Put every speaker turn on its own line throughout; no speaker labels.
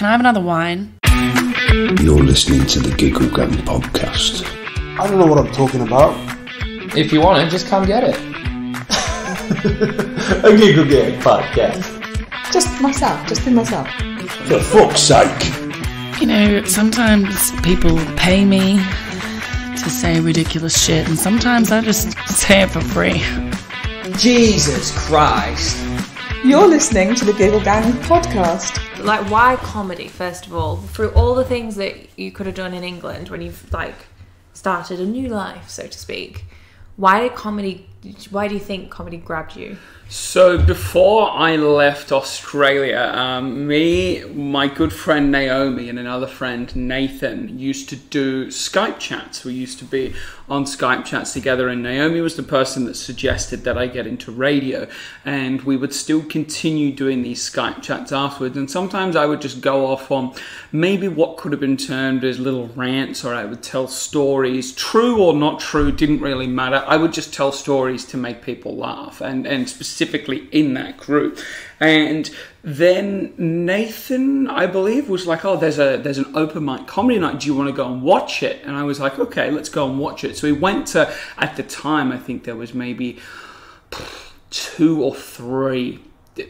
can I have another wine?
You're listening to the Giggle Gang Podcast.
I don't know what I'm talking about.
If you want it, just come get it.
A Giggle Gang Podcast.
Just be myself.
For fuck's sake.
You know, sometimes people pay me to say ridiculous shit, and sometimes I just say it for free.
Jesus Christ.
You're listening to the Giggle Gang Podcast.
Like, why comedy, first of all? Through all the things that you could have done in England when you've, like, started a new life, so to speak, why do you think comedy grabbed you?
So before I left Australia, me, my good friend Naomi, and another friend Nathan used to do Skype chats. We used to be on Skype chats together, and Naomi was the person that suggested that I get into radio, and we would still continue doing these Skype chats afterwards. And sometimes I would just go off on maybe what could have been termed as little rants, or I would tell stories, true or not true, didn't really matter. I would just tell stories to make people laugh, and specifically in that group. And then Nathan, I believe, was like, oh, there's an open mic comedy night. Do you want to go and watch it? And I was like, okay, let's go and watch it. So we went to, at the time, I think there was maybe 2 or 3,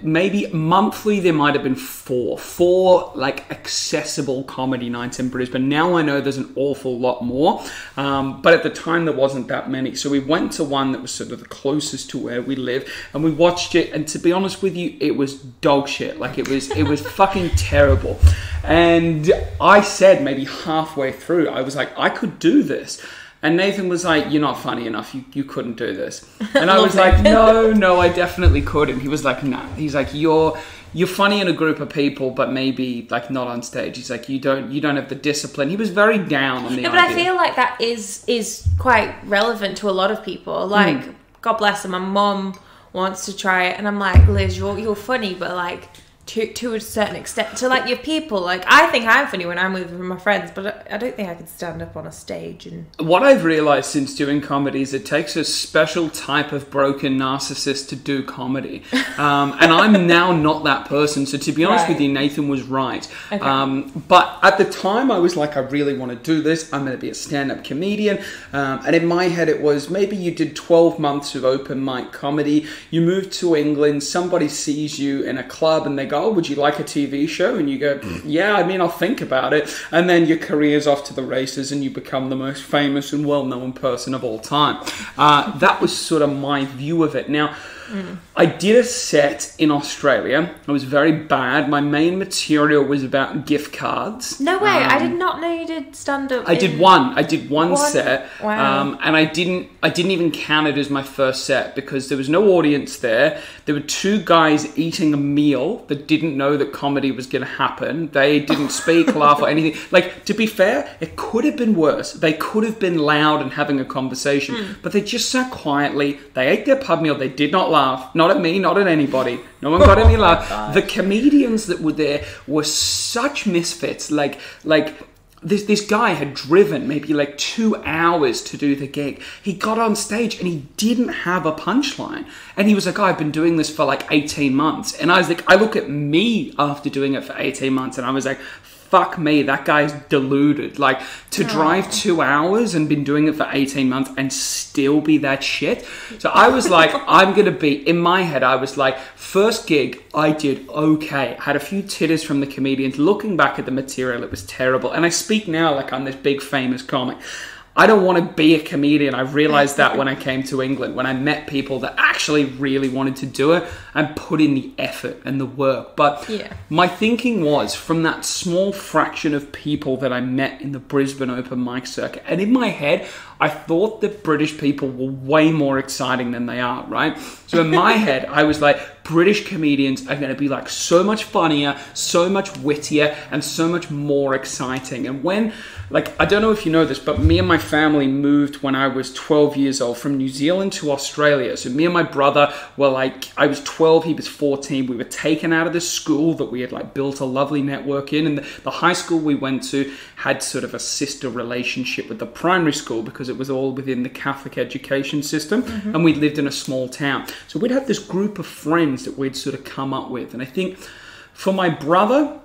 maybe monthly there might have been 4 like accessible comedy nights in Brisbane. Now I know there's an awful lot more, but at the time there wasn't that many. So we went to one that was sort of the closest to where we live, and we watched it, and to be honest with you, it was dog shit. Like, it was fucking terrible. And I said maybe halfway through, I was like, I could do this. And Nathan was like, you're not funny enough, you couldn't do this. And I was like, no, I definitely could. And he was like, nah. He's like, you're funny in a group of people, but maybe like not on stage. He's like, you don't have the discipline. He was very down on the idea.
But I feel like that is quite relevant to a lot of people. Like, God bless them, my mum wants to try it, and I'm like, Liz, you're funny, but like, to a certain extent, to like your people. Like, I think I'm funny when I'm with my friends, but I don't think I could stand up on a stage. And
what I've realized since doing comedy is it takes a special type of broken narcissist to do comedy, and I'm now not that person. So to be honest with you, Nathan was right. Okay. But at the time I was like, I really want to do this, I'm going to be a stand-up comedian, and in my head it was, maybe you did 12 months of open mic comedy, you move to England, somebody sees you in a club and they go, oh, would you like a TV show? And you go, yeah, I mean, I'll think about it. And then your career's off to the races and you become the most famous and well-known person of all time. That was sort of my view of it. Now, I did a set in Australia. It was very bad. My main material was about gift cards.
No way! I did not know you did stand-up.
I did one set.
Wow.
And I didn't even count it as my first set because there was no audience there. There were 2 guys eating a meal that didn't know that comedy was going to happen. They didn't speak, laugh, or anything. Like, to be fair, it could have been worse. They could have been loud and having a conversation, but they just sat quietly. They ate their pub meal. They did not laugh. Not at me, not at anybody. No one got any laugh. The comedians that were there were such misfits. Like this guy had driven maybe like 2 hours to do the gig. He got on stage and he didn't have a punchline. And he was like, oh, I've been doing this for like 18 months. And I was like, I look at me after doing it for 18 months and I was like, fuck me, that guy's deluded. Like, to drive 2 hours and been doing it for 18 months and still be that shit. So I was like, I'm going to be, in my head, I was like, first gig, I did okay. I had a few titters from the comedians. Looking back at the material, it was terrible. And I speak now like I'm this big famous comic. I don't want to be a comedian. I realized that when I came to England, when I met people that actually really wanted to do it and put in the effort and the work. But my thinking was, from that small fraction of people that I met in the Brisbane open mic circuit, and in my head, I thought that British people were way more exciting than they are, right? So in my head, I was like, British comedians are going to be like so much funnier, so much wittier, and so much more exciting. And when, like, I don't know if you know this, but me and my family moved when I was 12 years old from New Zealand to Australia. So me and my brother were like, I was 12, he was 14. We were taken out of this school that we had like built a lovely network in. And the high school we went to had sort of a sister relationship with the primary school because it was all within the Catholic education system. And we lived in a small town. So we'd have this group of friends that we'd sort of come up with. And I think for my brother,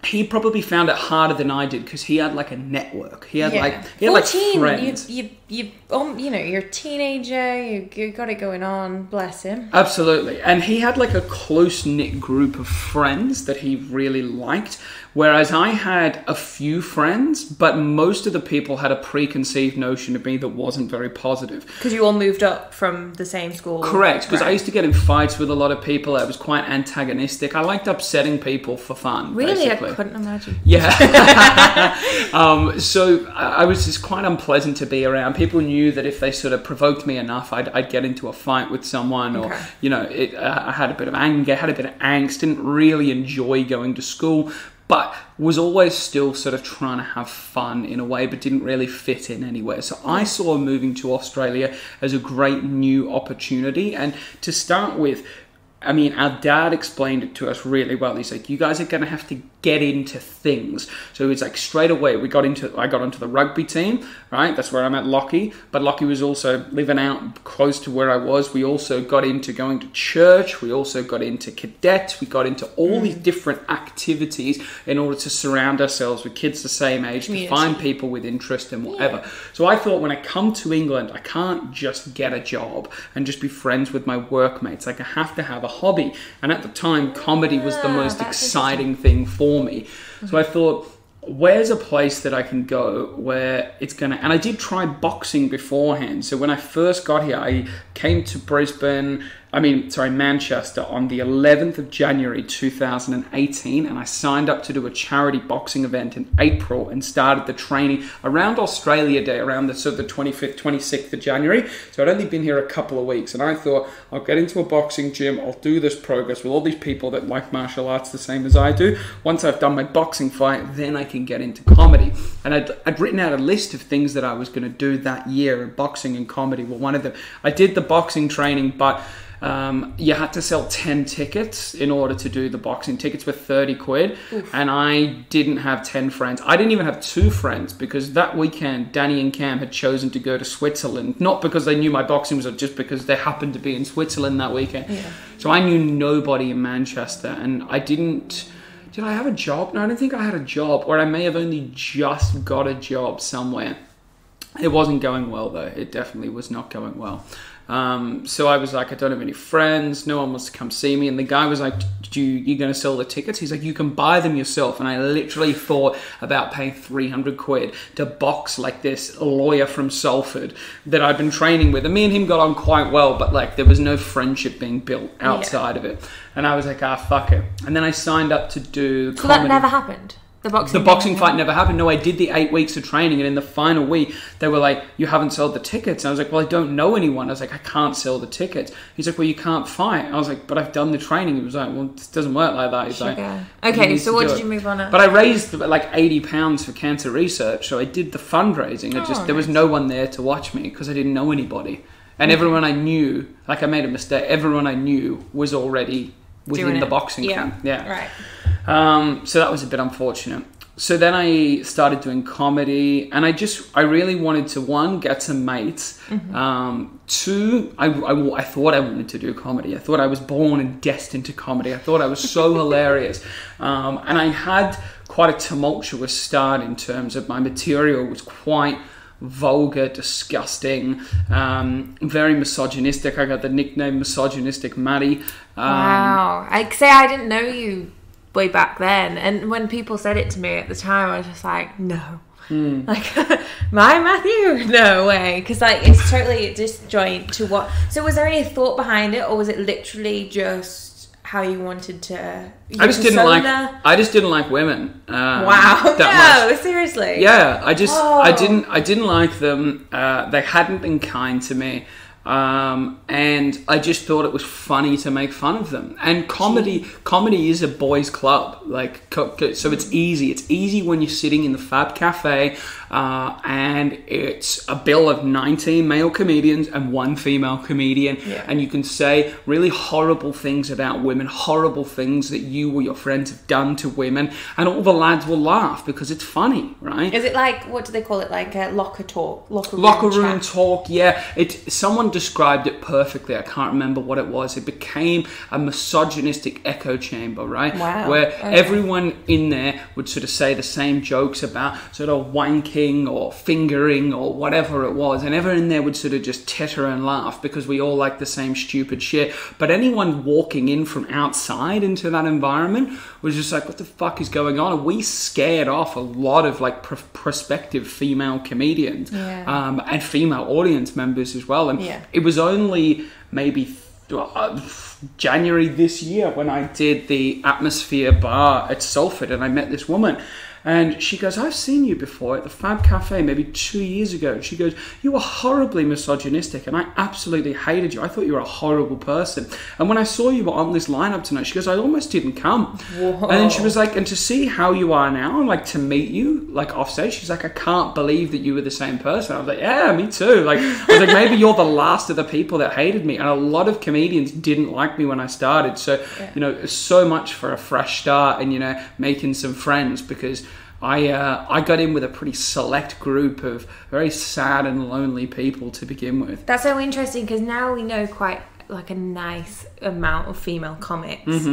he probably found it harder than I did because he had like a network. He had like
14,
friends.
You're a teenager. You got it going on. Bless him.
Absolutely, and he had like a close knit group of friends that he really liked. Whereas I had a few friends, but most of the people had a preconceived notion of me that wasn't very positive.
Because you all moved up from the same school.
Correct, because I used to get in fights with a lot of people. I was quite antagonistic. I liked upsetting people for fun.
Really?
Basically.
I couldn't imagine.
Yeah. So I was just quite unpleasant to be around. People knew that if they sort of provoked me enough, I'd get into a fight with someone, or, I had a bit of anger, had a bit of angst, didn't really enjoy going to school, but was always still sort of trying to have fun in a way, but didn't really fit in anywhere. So I saw moving to Australia as a great new opportunity. And to start with, I mean, our dad explained it to us really well. He's like, you guys are going to have to get into things. So it's like straight away, I got onto the rugby team, right? That's where I met Lockie. But Lockie was also living out close to where I was. We also got into going to church. We also got into cadets. We got into all these different activities in order to surround ourselves with kids the same age, to find people with interest and whatever. Yeah. So I thought, when I come to England, I can't just get a job and just be friends with my workmates. Like, I have to have a hobby. And at the time, comedy was the most exciting thing for me. So I thought, where's a place that I can go where it's gonna... And I did try boxing beforehand. So when I first got here, I came to Manchester on the 11th of January 2018, and I signed up to do a charity boxing event in April and started the training around Australia Day, around the 25th, 26th of January. So I'd only been here a couple of weeks, and I thought, I'll get into a boxing gym, I'll do this progress with all these people that like martial arts the same as I do. Once I've done my boxing fight, then I can get into comedy. And I'd written out a list of things that I was going to do that year, and boxing and comedy were one of them. I did the boxing training, but you had to sell 10 tickets in order to do the boxing. Tickets were 30 quid. Oof. And I didn't have 10 friends. I didn't even have 2 friends, because that weekend Danny and Cam had chosen to go to Switzerland, not because they knew my boxing was, just because they happened to be in Switzerland that weekend. Yeah. So I knew nobody in Manchester, and I didn't... Did I have a job? No, I don't think I had a job, or I may have only just got a job somewhere. It wasn't going well, though. It definitely was not going well. So I was like, I don't have any friends. No one wants to come see me. And the guy was like, you going to sell the tickets? He's like, you can buy them yourself. And I literally thought about paying 300 quid to box like this lawyer from Salford that I'd been training with. And me and him got on quite well, but like there was no friendship being built outside of it. And I was like, fuck it. And then I signed up to do comedy.
So that never happened? The boxing fight never happened. No, I did the 8 weeks of training, and in the final week, they were like, you haven't sold the tickets. And I was like, well, I don't know anyone. I was like, I can't sell the tickets. He's like, well, you can't fight. I was like, but I've done the training. He was like, well, this doesn't work like that. He's like, okay, so what did you move on at?
But I raised like £80 for cancer research, so I did the fundraising. There was no one there to watch me because I didn't know anybody. And everyone I knew, like I made a mistake, everyone I knew was already within the boxing thing. Yeah.
Right.
So that was a bit unfortunate. So then I started doing comedy, and I really wanted to, 1, get some mates. 2, I thought I wanted to do comedy. I thought I was born and destined to comedy. I thought I was so hilarious. And I had quite a tumultuous start in terms of my material. It was quite vulgar, disgusting, very misogynistic. I got the nickname Misogynistic Matty.
Wow. I didn't know you way back then, and when people said it to me at the time, I was just like, no. Like, my Matthew? No way. Because like, it's totally disjoint to what... So was there any thought behind it, or was it literally just how you wanted to...
I just didn't like women.
Wow. No, seriously.
Yeah, I didn't like them. They hadn't been kind to me. And I just thought it was funny to make fun of them. And comedy is a boys' club. Like, so it's easy. It's easy when you're sitting in the Fab Cafe, and it's a bill of 19 male comedians and 1 female comedian, and you can say really horrible things about women, horrible things that you or your friends have done to women, and all the lads will laugh because it's funny, right?
Is it like, what do they call it, like locker talk?
Locker room talk, yeah. Someone described it perfectly. I can't remember what it was. It became a misogynistic echo chamber, right?
Wow.
Where everyone in there would sort of say the same jokes about sort of wanking or fingering or whatever it was. And everyone in there would sort of just titter and laugh because we all like the same stupid shit. But anyone walking in from outside into that environment was just like, what the fuck is going on? And we scared off a lot of like prospective female comedians and female audience members as well. And it was only maybe January this year when I did the Atmosphere bar at Salford and I met this woman. And she goes, I've seen you before at the Fab Cafe maybe 2 years ago. And she goes, you were horribly misogynistic and I absolutely hated you. I thought you were a horrible person. And when I saw you were on this lineup tonight, she goes, I almost didn't come.
Whoa.
And then she was like, and to see how you are now, like to meet you, like offstage, she's like, I can't believe that you were the same person. I was like, yeah, me too. Like, I was like, maybe you're the last of the people that hated me. And a lot of comedians didn't like me when I started. So, you know, so much for a fresh start and, you know, making some friends because I got in with a pretty select group of very sad and lonely people to begin with.
That's so interesting because now we know quite like a nice amount of female comics,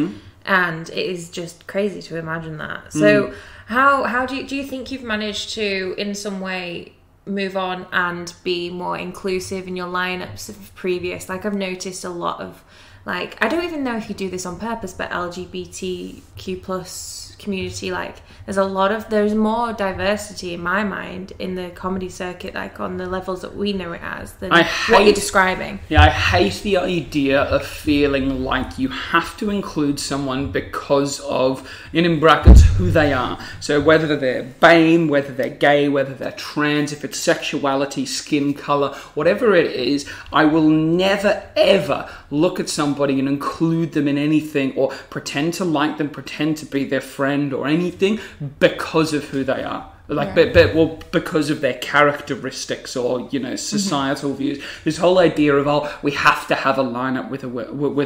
and it is just crazy to imagine that. So how do you think you've managed to in some way move on and be more inclusive in your lineups of previous? Like I've noticed a lot of like, I don't even know if you do this on purpose, but LGBTQ plus community, like there's more diversity in my mind in the comedy circuit, like on the levels that we know it as, than what you're describing.
Yeah, I hate the idea of feeling like you have to include someone because of, in brackets, who they are. So whether they're BAME, whether they're gay, whether they're trans, if it's sexuality, skin color, whatever it is, I will never ever look at somebody and include them in anything or pretend to like them, pretend to be their friend or anything because of who they are. Like, because of their characteristics or, you know, societal views. This whole idea of, we have to have a lineup with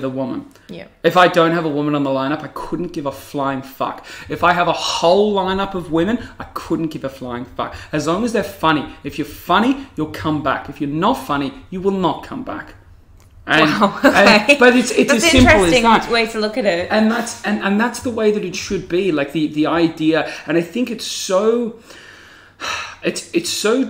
a woman.
Yeah.
If I don't have a woman on the lineup, I couldn't give a flying fuck. If I have a whole lineup of women, I couldn't give a flying fuck. As long as they're funny. If you're funny, you'll come back. If you're not funny, you will not come back.
Wow. Okay.
But it's as simple as that.
Interesting way to look at it.
And that's the way that it should be. Like the idea, and I think it's so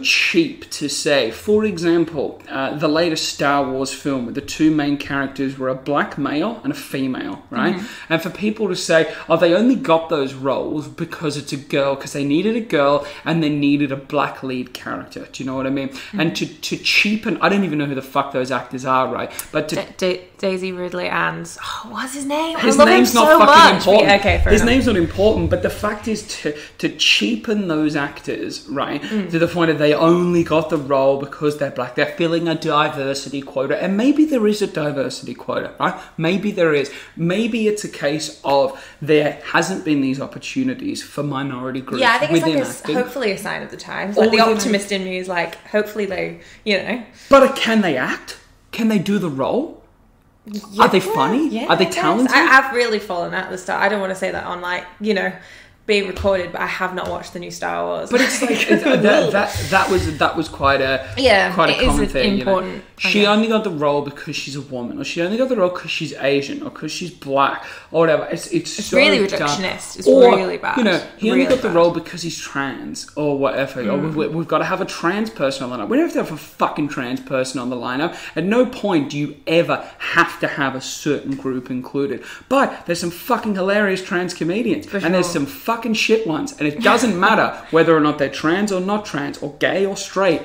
cheap to say. For example, the latest Star Wars film where the two main characters were a black male and a female, right? And for people to say, they only got those roles because it's a girl, because they needed a girl and they needed a black lead character. Do you know what I mean? And to cheapen, I don't even know who the fuck those actors are, right? But to
Daisy Ridley and what's his name?
His name's not fucking important.
Okay,
his name's not important, but the fact is to cheapen those actors, right, to the point that they only got the role because they're black. They're filling a diversity quota, and maybe there is a diversity quota, right? Maybe there is. Maybe it's a case of there hasn't been these opportunities for minority groups.
Yeah, I think it's
acting.
Hopefully a sign of the times. Like the optimist in me is like, hopefully they, you know.
But can they act? Can they do the role?
Yeah,
are they funny?
Yeah,
are they talented?
I've really fallen out at the start. I don't want to say that on, like, you know, being recorded, but I have not watched the new Star Wars.
But it's like that was quite a common thing.
Important.
You know? She only got the role because she's a woman, or she only got the role because she's Asian, or because she's black, or whatever. It's so
really reductionist. It's really bad.
You know, he
really
only got the
bad.
role because he's trans, or whatever. Or we've got to have a trans person on the lineup. We don't have to have a fucking trans person on the lineup. At no point do you ever have to have a certain group included. But there's some fucking hilarious trans comedians, and there's some fucking shit ones, and it doesn't matter whether or not they're trans or not trans, or gay or straight.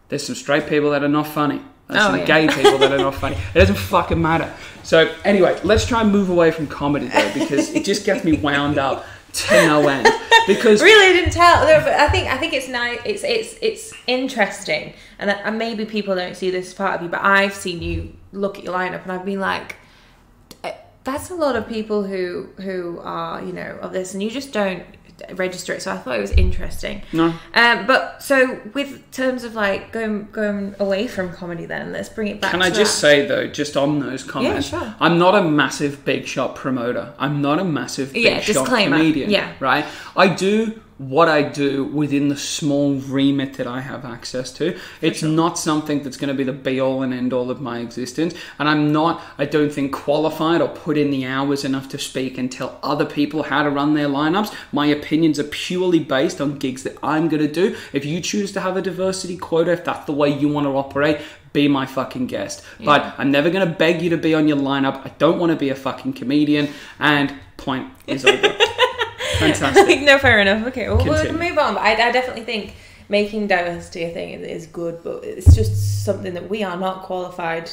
There's some straight people that are not funny. There's some gay people that are not funny. It doesn't fucking matter. So anyway, let's try and move away from comedy though, because it just gets me wound up to no end. Because
really, I didn't tell. But I think it's nice. It's interesting, and maybe people don't see this part of you, but I've seen you look at your lineup, and I've been like, that's a lot of people who are, you know, of this, and you just don't register it. So I thought it was interesting.
No.
But so with terms of like going away from comedy, then let's bring it back.
Can I just say though, just on those comments,
yeah, sure.
I'm not a massive big shot promoter. I'm not a massive big shot comedian.
Yeah.
Right? I do what I do within the small remit that I have access to. It's not something that's going to be the be-all and end-all of my existence. And I don't think, qualified or put in the hours enough to speak and tell other people how to run their lineups. My opinions are purely based on gigs that I'm going to do. If you choose to have a diversity quota, if that's the way you want to operate, be my fucking guest. Yeah. But I'm never going to beg you to be on your lineup. I don't want to be a fucking comedian. And point is over. Fantastic.
No, fair enough. Okay, well, we'll move on. But I definitely think making diversity a thing is good, but it's just something that we are not qualified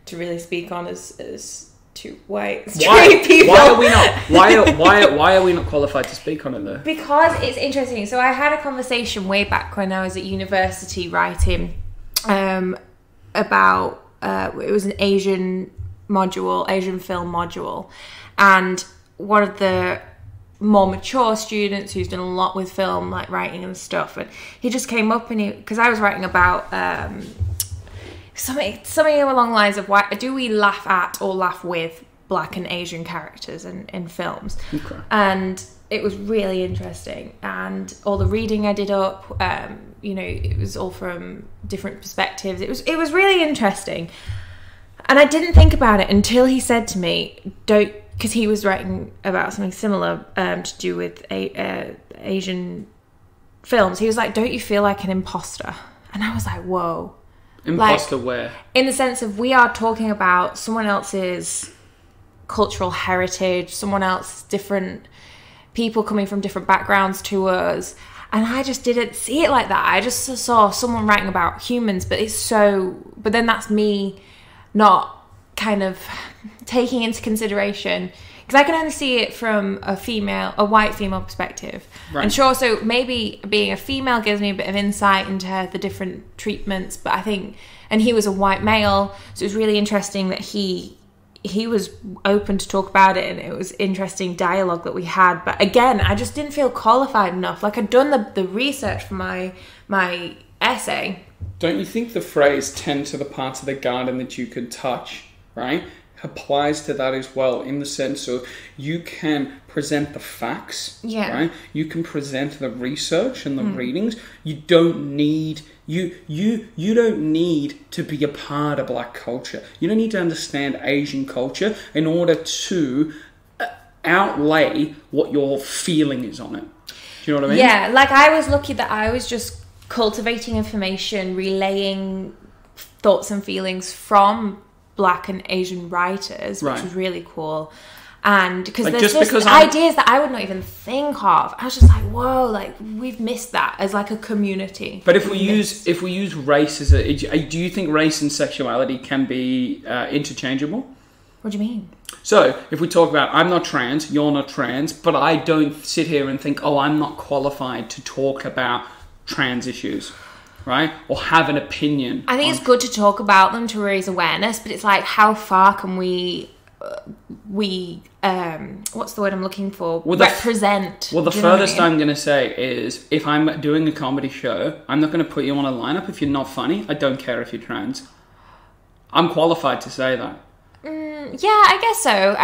to really speak on as two white straight people.
Why are we not? Why are we not qualified to speak on it though?
Because it's interesting. So I had a conversation way back when I was at university writing about it was an Asian film module, and one of the more mature students who's done a lot with film, like writing and stuff, and he just came up and because I was writing about something along the lines of, why do we laugh at or laugh with Black and Asian characters in films? Okay. And it was really interesting, and all the reading I did up, it was all from different perspectives. It was really interesting, and I didn't think about it until he said to me, because he was writing about something similar to do with Asian films. He was like, don't you feel like an imposter? And I was like, whoa.
Imposter where?
In the sense of, we are talking about someone else's cultural heritage, someone else's different people coming from different backgrounds to us. And I just didn't see it like that. I just saw someone writing about humans, but then that's me not kind of taking into consideration, because I can only see it from a white female perspective. Right. And sure, so maybe being a female gives me a bit of insight into the different treatments, but I think, and he was a white male, so it was really interesting that he was open to talk about it, and it was interesting dialogue that we had. But again, I just didn't feel qualified enough. Like, I'd done the research for my essay.
Don't you think the phrase "tend to the parts of the garden that you can touch," right, applies to that as well, in the sense of, you can present the facts, right? You can present the research and the readings. You don't need you don't need to be a part of Black culture. You don't need to understand Asian culture in order to outlay what your feeling is on it. Do you know what I mean?
Yeah, like, I was lucky that I was just cultivating information, relaying thoughts and feelings from Black and Asian writers, which was really cool. And because there's just ideas that I would not even think of. I was just like, whoa, like, we've missed that as like a community.
But if we use race as do you think race and sexuality can be interchangeable?
What do you mean?
So if we talk about, I'm not trans, you're not trans, but I don't sit here and think, oh, I'm not qualified to talk about trans issues, right? Or have an opinion.
I think it's good to talk about them to raise awareness, but it's like, how far can we what's the word I'm looking for? Represent.
The furthest I'm going to say is, if I'm doing a comedy show, I'm not going to put you on a lineup if you're not funny. I don't care if you're trans. I'm qualified to say that.
Yeah, I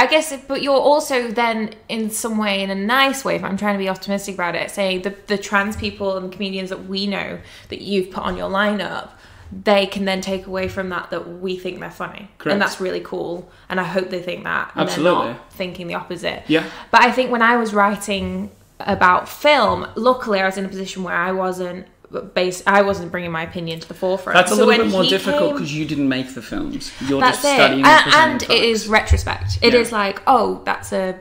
guess so. But you're also then, in some way, in a nice way, if I'm trying to be optimistic about it, saying the trans people and comedians that we know that you've put on your lineup, they can then take away from that we think they're funny. Correct. And that's really cool. And I hope they think that. And
absolutely.
They're not thinking the opposite.
Yeah.
But I think when I was writing about film, luckily I was in a position where I wasn't bringing my opinion to the forefront.
That's a little bit more difficult because you didn't make the films. You're just studying
and it is retrospect. It is like, oh, that's a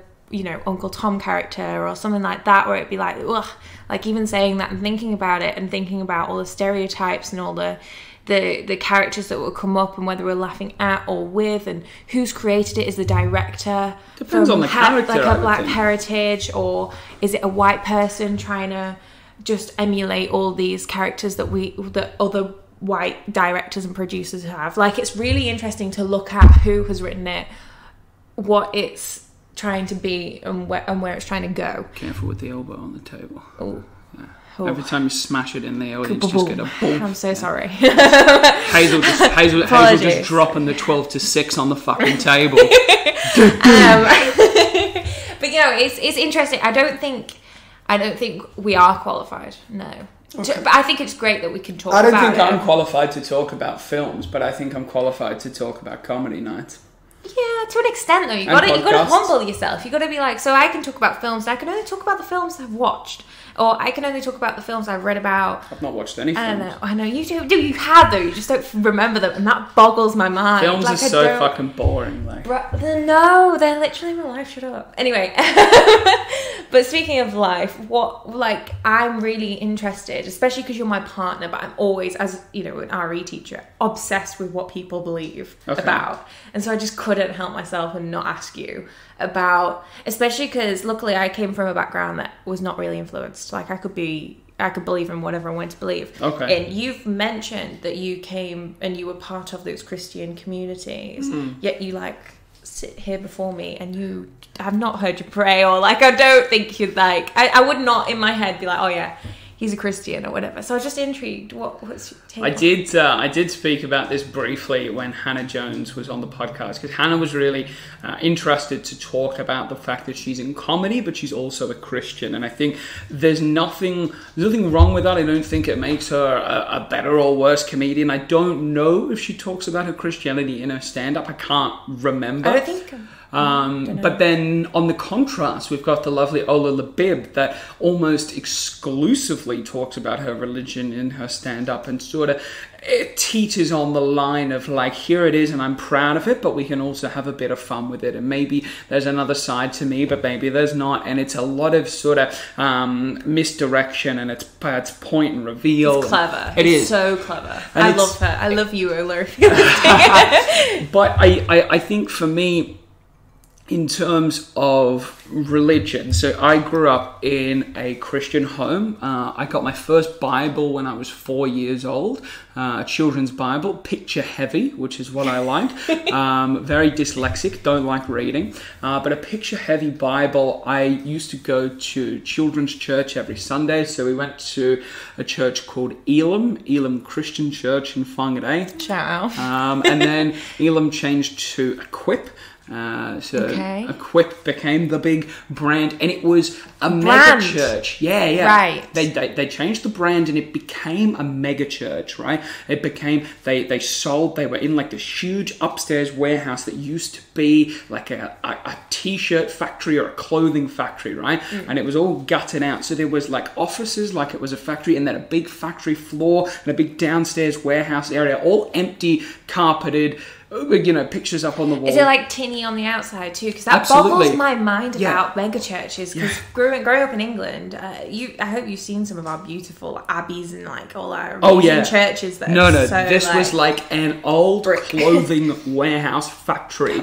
Uncle Tom character or something like that, where it'd be like, ugh, like, even saying that and thinking about it and thinking about all the stereotypes and all the characters that will come up and whether we're laughing at or with, and who's created it. Is the director
depends on the character,
like a Black heritage, or is it a white person trying to just emulate all these characters that other white directors and producers have? Like, it's really interesting to look at who has written it, what it's trying to be, and where it's trying to go.
Careful with the elbow on the table.
Oh.
Every time you smash it in the audience, just get a boom.
I'm so sorry.
Hazel just dropping the 12-6 on the fucking table.
But it's interesting. I I don't think we are qualified. No.
Okay.
But I think it's great that we can talk
I
about it.
don't think I'm qualified to talk about films, but I think I'm qualified to talk about comedy nights.
Yeah, to an extent though. You got to humble yourself. You got to be like, so I can talk about films. I can only talk about the films I've watched, or I can only talk about the films I've read about.
I've not watched any films.
I don't know. I know you do. You have though. You just don't remember them, and that boggles my mind.
Films are so fucking boring. Like,
no, they're literally my life. Shut up. Anyway, but speaking of life, I'm really interested, especially because you're my partner. But I'm always, as you know, an RE teacher, obsessed with what people believe about, and so I just couldn't help myself and not ask you about, especially because luckily I came from a background that was not really influenced. Like I could believe in whatever I wanted to believe. Okay. And you've mentioned that you came and you were part of those Christian communities, yet you sit here before me and I've not heard you pray, or I don't think you'd I would not in my head be like, oh yeah, he's a Christian or whatever. So I was just intrigued. What's your take?
I did speak about this briefly when Hannah Jones was on the podcast, because Hannah was really interested to talk about the fact that she's in comedy, but she's also a Christian. And I think there's nothing wrong with that. I don't think it makes her a better or worse comedian. I don't know if she talks about her Christianity in her stand-up. I can't remember.
I don't think...
but then on the contrast, we've got the lovely Ola Labib that almost exclusively talks about her religion in her stand-up, and sort of it teeters on the line of here it is and I'm proud of it, but we can also have a bit of fun with it, and maybe there's another side to me, but maybe there's not, and it's a lot of sort of misdirection, and it's point and reveal.
It's clever.
It's
so clever. I love her. I love you, Ola.
But I think for me, in terms of religion, so I grew up in a Christian home. I got my first Bible when I was 4 years old, a children's Bible, picture heavy, which is what I liked. Very dyslexic, don't like reading, but a picture heavy Bible. I used to go to children's church every Sunday, so we went to a church called Elam Christian Church in Whangarei.
Ciao.
And then Elam changed to Equip. Equip became the big brand, and it was a mega church. Yeah.
Right.
They changed the brand, and it became a mega church, right? It became, they were in this huge upstairs warehouse that used to be a t-shirt factory or a clothing factory, right? And it was all gutted out. So there was offices it was a factory, and then a big factory floor and a big downstairs warehouse area, all empty, carpeted, pictures up on the wall.
Is it tinny on the outside too? Because that boggles my mind about mega churches. Because growing up in England, I hope you've seen some of our beautiful abbeys and all our amazing churches there.
No, so, this was an old clothing warehouse factory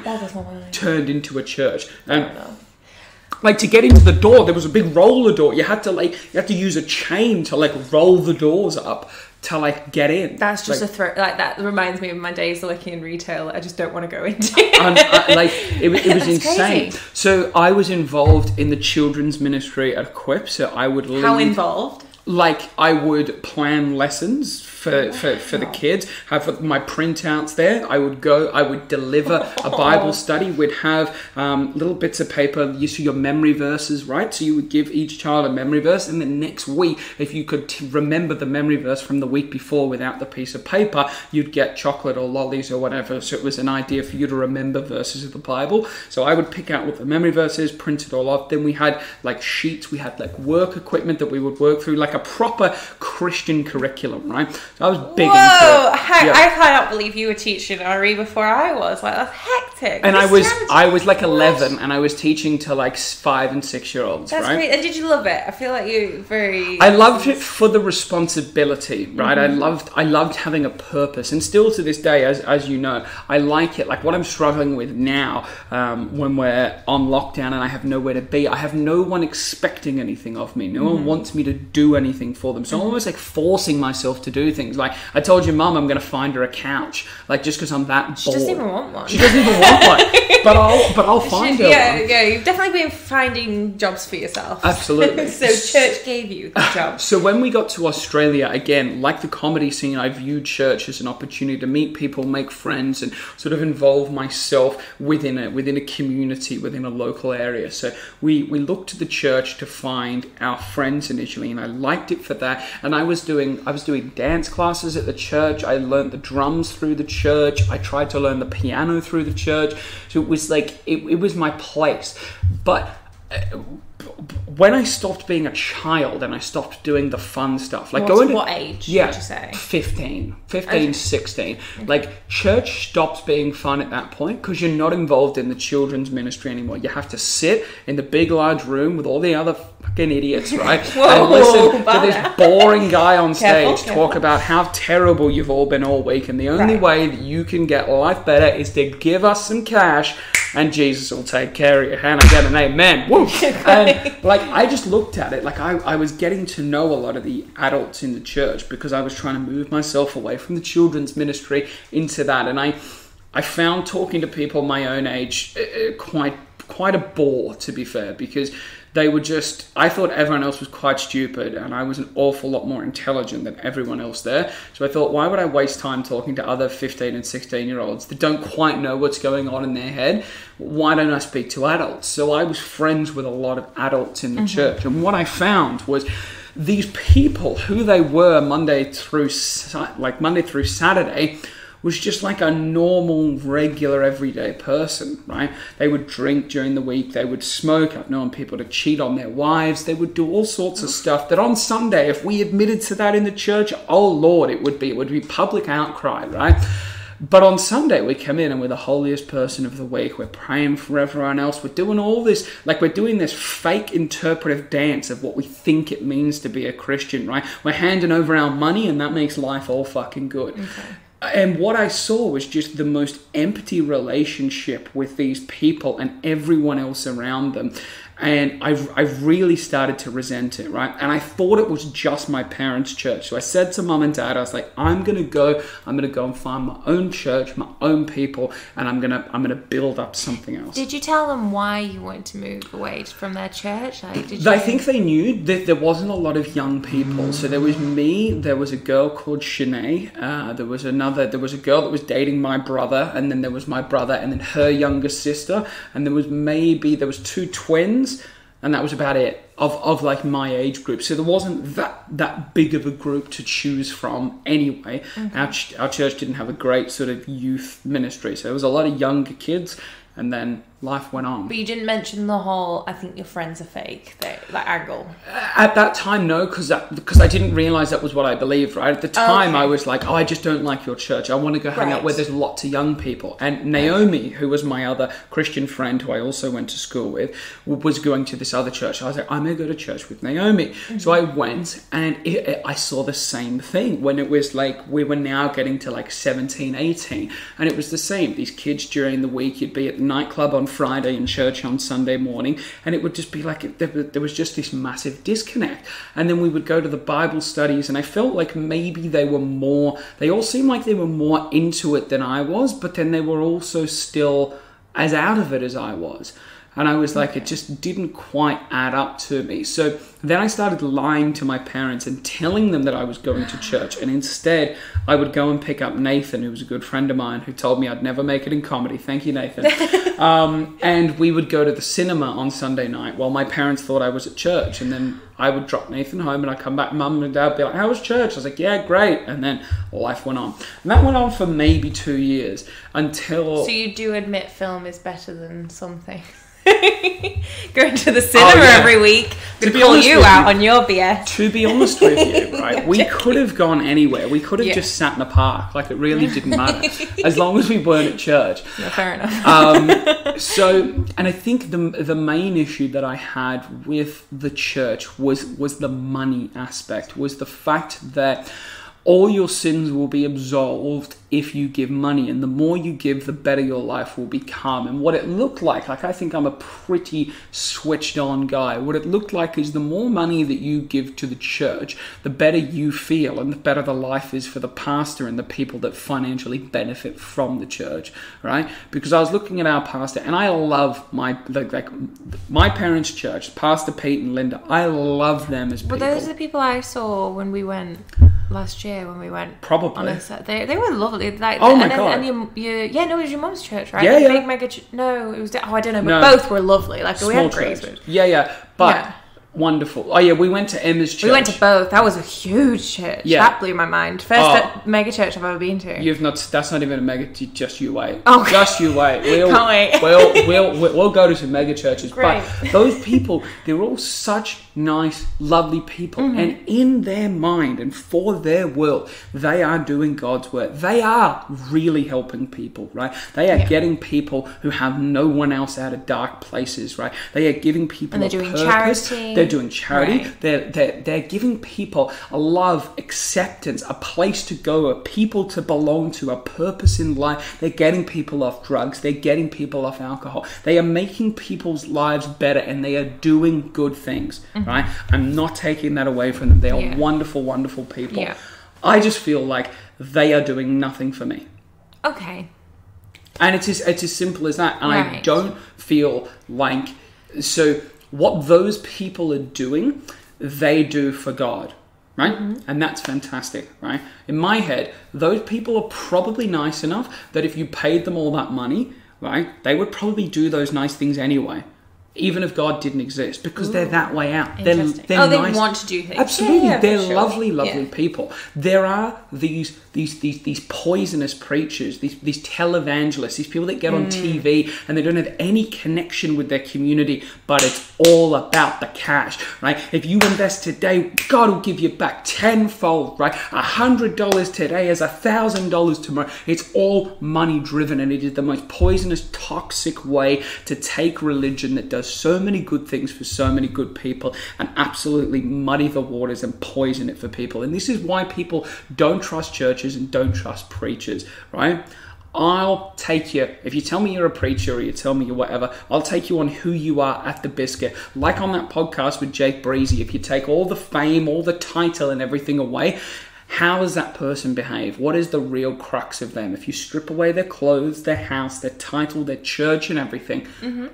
turned into a church. And to get into the door, there was a big roller door. You had to use a chain to roll the doors up to get in.
That's just a throw. That reminds me of my days working in retail. I just don't want to go into.
It was insane. Crazy. So I was involved in the children's ministry at Equip. So I would lead.
How involved?
I would plan lessons for the kids, have my printouts there. I would deliver a Bible study. We'd have little bits of paper, your memory verses, right? So you would give each child a memory verse, and then next week, if you could remember the memory verse from the week before without the piece of paper, you'd get chocolate or lollies or whatever. So it was an idea for you to remember verses of the Bible. So I would pick out what the memory verse is, print it all off. Then we had sheets, we had work equipment that we would work through, a proper Christian curriculum, right? So I was big into it.
I cannot believe you were teaching RE before I was. That's hectic.
And I was 11, and I was teaching to 5 and 6 year olds.
That's
right?
great. And did you love it? I feel like you very.
I loved it for the responsibility, right? Mm-hmm. I loved having a purpose, and still to this day, as you know, I like it. What I'm struggling with now, when we're on lockdown and I have nowhere to be, I have no one expecting anything of me. No one wants me to do anything for them. So I'm almost forcing myself to do things. I told your mum I'm going to find her a couch, just because I'm that bored.
She doesn't even want one.
She doesn't even want one. but I'll find her.
Yeah, you've definitely been finding jobs for yourself.
Absolutely.
So church gave you the job.
So when we got to Australia, again, like the comedy scene, I viewed church as an opportunity to meet people, make friends, and sort of involve myself within a community, within a local area. So we looked to the church to find our friends initially, and I liked it for that. And I was doing dance classes at the church. I learned the drums through the church. I tried to learn the piano through the church. So it was like it was my place. But when I stopped being a child and I stopped doing the fun stuff, like
what age
yeah,
would you say?
15,
Okay.
16. Like church stops being fun at that point because you're not involved in the children's ministry anymore. You have to sit in the big large room with all the other fucking idiots, right? And listen to this boring guy on stage talk about how terrible you've all been all week, and the only way that you can get life better is to give us some cash and Jesus will take care of you. And I get an amen. Woo! And like I just looked at it like I was getting to know a lot of the adults in the church because I was trying to move myself away from the children's ministry into that. And I found talking to people my own age quite a bore, to be fair, because they were just, I thought everyone else was quite stupid and I was an awful lot more intelligent than everyone else there. So I thought, why would I waste time talking to other 15 and 16 year olds that don't quite know what's going on in their head? Why don't I speak to adults? So I was friends with a lot of adults in the church. And what I found was these people, who they were Monday through Saturday, was just like a normal, regular, everyday person, right? They would drink during the week, they would smoke. I've known people to cheat on their wives, they would do all sorts of stuff that on Sunday, if we admitted to that in the church, oh Lord, it would be public outcry, right? But on Sunday, we come in and we're the holiest person of the week. We're praying for everyone else. We're doing all this, like we're doing this fake interpretive dance of what we think it means to be a Christian, right? We're handing over our money and that makes life all fucking good. Okay. And what I saw was just the most empty relationship with these people and everyone else around them. And I really started to resent it, right? And I thought it was just my parents' church. So I said to mum and dad, I was like, I'm gonna go and find my own church, my own people, and I'm gonna build up something else.
Did you tell them why you wanted to move away from their church?
I think they knew that there wasn't a lot of young people. So there was me, there was a girl called Shanae, there was a girl that was dating my brother, and then there was my brother, and then her younger sister, and there was two twins. And that was about it of like my age group. So there wasn't that big of a group to choose from anyway. Okay. Our church didn't have a great sort of youth ministry. So there was a lot of younger kids, and then life went on.
But you didn't mention the whole, I think your friends are fake, that angle.
At that time, no, because I didn't realise that was what I believed, right? At the time, I was like, I just don't like your church. I want to go hang out where there's lots of young people. And Naomi, who was my other Christian friend who I also went to school with, was going to this other church. I was like, I'm going to go to church with Naomi. Mm-hmm. So I went, and I saw the same thing when it was like, we were now getting to like 17, 18. And it was the same. These kids during the week, you'd be at the nightclub on Friday and church on Sunday morning, and it would just be like there was just this massive disconnect. And then we would go to the Bible studies, and I felt like maybe they all seemed like they were more into it than I was, but then they were also still as out of it as I was. And I was like, it just didn't quite add up to me. So then I started lying to my parents and telling them that I was going to church. And instead, I would go and pick up Nathan, who was a good friend of mine, who told me I'd never make it in comedy. Thank you, Nathan. And we would go to the cinema on Sunday night while my parents thought I was at church. And then I would drop Nathan home and I'd come back, mum and dad would be like, how was church? I was like, yeah, great. And then life went on. And that went on for maybe 2 years until...
So you do admit film is better than something? Going to the cinema every week to call you out on your BS.
To be honest with you, right, we could have gone anywhere. We could have just sat in a park. Like, it really didn't matter as long as we weren't at church.
No, fair enough.
So, and I think the main issue that I had with the church was the money aspect, was the fact that all your sins will be absolved if you give money, and the more you give, the better your life will become. And what it looked like I think I'm a pretty switched on guy. What it looked like is the more money that you give to the church, the better you feel, and the better the life is for the pastor and the people that financially benefit from the church, right? Because I was looking at our pastor, and I love my parents' church, Pastor Pete and Linda. I love them as people.
Well, those are the people I saw when we went last year. When we went,
probably
on a set. They were lovely. Like,
oh my God.
And it was your mum's church, right?
Yeah,
The
yeah.
big mega. No, it was. I don't know, but
No.
both were lovely. Like we had
Small
great.
church. Yeah, but.
Yeah.
Wonderful. Oh yeah, we went to Emma's church.
We went to both. That was a huge church.
Yeah.
That blew my mind. First mega church I've ever been to.
You've not. That's not even a mega. Just you wait.
Oh,
just you wait.
Can't wait.
We'll go to some mega churches.
Great.
But those people, they're all such nice, lovely people, and in their mind and for their world, they are doing God's work. They are really helping people, right? They are getting people who have no one else out of dark places, right? They are giving people
And they're
a
doing
purpose.
charity.
They're doing charity.
Right.
They're giving people a love, acceptance, a place to go, a people to belong to, a purpose in life. They're getting people off drugs. They're getting people off alcohol. They are making people's lives better, and they are doing good things, right? I'm not taking that away from them. They are wonderful, wonderful people.
Yeah.
I just feel like they are doing nothing for me.
Okay.
And it's as simple as that. And I
Right.
don't feel like... So what those people are doing, they do for God, right? And that's fantastic, right? In my head, those people are probably nice enough that if you paid them all that money, right, they would probably do those nice things anyway, even if God didn't exist, because they're that way out. They're
Interesting.
nice.
They want to do things.
Absolutely,
Yeah,
they're
for sure.
lovely
Yeah.
people. There are these poisonous preachers, these televangelists, these people that get on TV and they don't have any connection with their community, but it's all about the cash, right? If you invest today, God will give you back tenfold, right? $100 today is $1,000 tomorrow. It's all money driven, and it is the most poisonous, toxic way to take religion that does so many good things for so many good people and absolutely muddy the waters and poison it for people. And this is why people don't trust churches and don't trust preachers, right? I'll take you, if you tell me you're a preacher or you tell me you're whatever, I'll take you on who you are at the biscuit. Like on that podcast with Jake Breezy, if you take all the fame, all the title and everything away, how does that person behave? What is the real crux of them? If you strip away their clothes, their house, their title, their church and everything,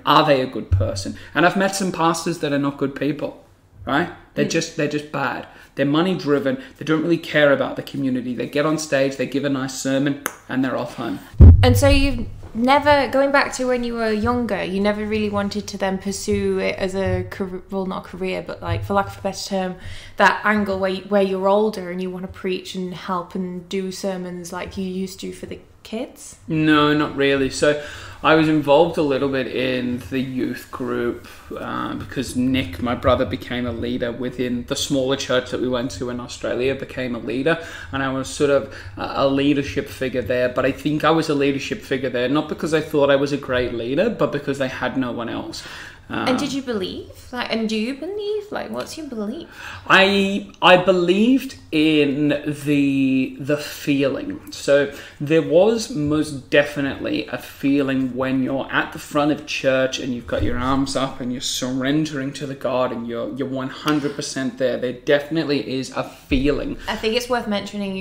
are they a good person? And I've met some pastors that are not good people, right? They're just bad. They're money driven. They don't really care about the community. They get on stage, they give a nice sermon, and they're off home.
And so you've never, going back to when you were younger, you never really wanted to then pursue it as a career, well, not a career, but like, for lack of a better term, that angle where you're older and you want to preach and help and do sermons like you used to for the kids?
No, not really. So I was involved a little bit in the youth group because Nick, my brother, became a leader within the smaller church that we went to in Australia, became a leader, and I was sort of a leadership figure there. But I think I was a leadership figure there not because I thought I was a great leader, but because they had no one else.
And did you believe? Like, and do you believe? Like, what's your belief?
I believed in the feeling. So there was most definitely a feeling when you're at the front of church and you've got your arms up and you're surrendering to the God and you're 100% there. There definitely is a feeling.
I think it's worth mentioning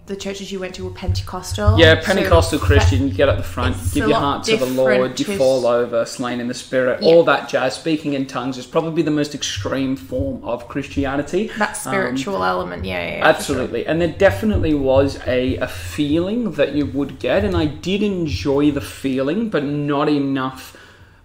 the churches you went to were Pentecostal.
Yeah, Pentecostal
so
Christian. You get at the front,
it's
give
a
your
lot
heart to the
different
Lord, you
to-
fall over, slain in the Spirit, all that jazz. Speaking in tongues is probably the most extreme form of Christianity.
That spiritual element, yeah.
Absolutely. And there definitely was a feeling that you would get, and I did enjoy the feeling, but not enough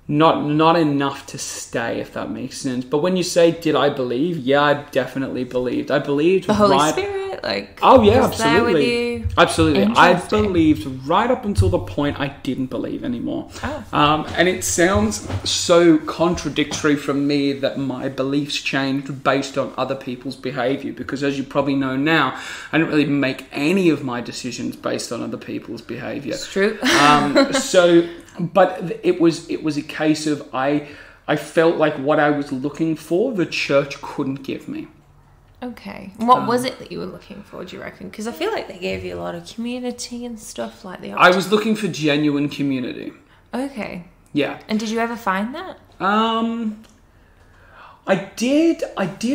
to stay, if that makes sense. But when you say, did I believe? Yeah, I definitely believed. I believed
The Holy Spirit, like,
oh yeah,
was there with
absolutely.
you?
Absolutely. I
Interesting.
believed right up until the point I didn't believe anymore.
Oh.
And it sounds so contradictory from me that my beliefs changed based on other people's behavior, because as you probably know now, I don't really make any of my decisions based on other people's behavior.
It's true.
But it was a case of I felt like what I was looking for, the church couldn't give me.
Okay. What was it that you were looking for, do you reckon? Because I feel like they gave you a lot of community and stuff like the
I was looking for genuine community.
Okay.
Yeah.
And did you ever find that?
I did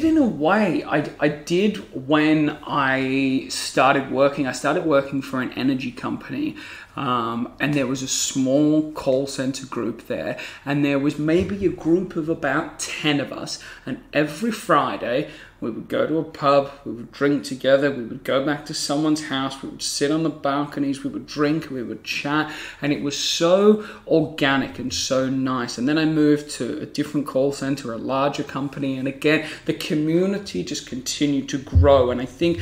in a way. I did when I started working. I started working for an energy company, and there was a small call center group there, and there was maybe a group of about 10 of us, and every Friday we would go to a pub, we would drink together, we would go back to someone's house, we would sit on the balconies, we would drink, we would chat, and it was so organic and so nice. And then I moved to a different call center, a larger company, and again, the community just continued to grow. And I think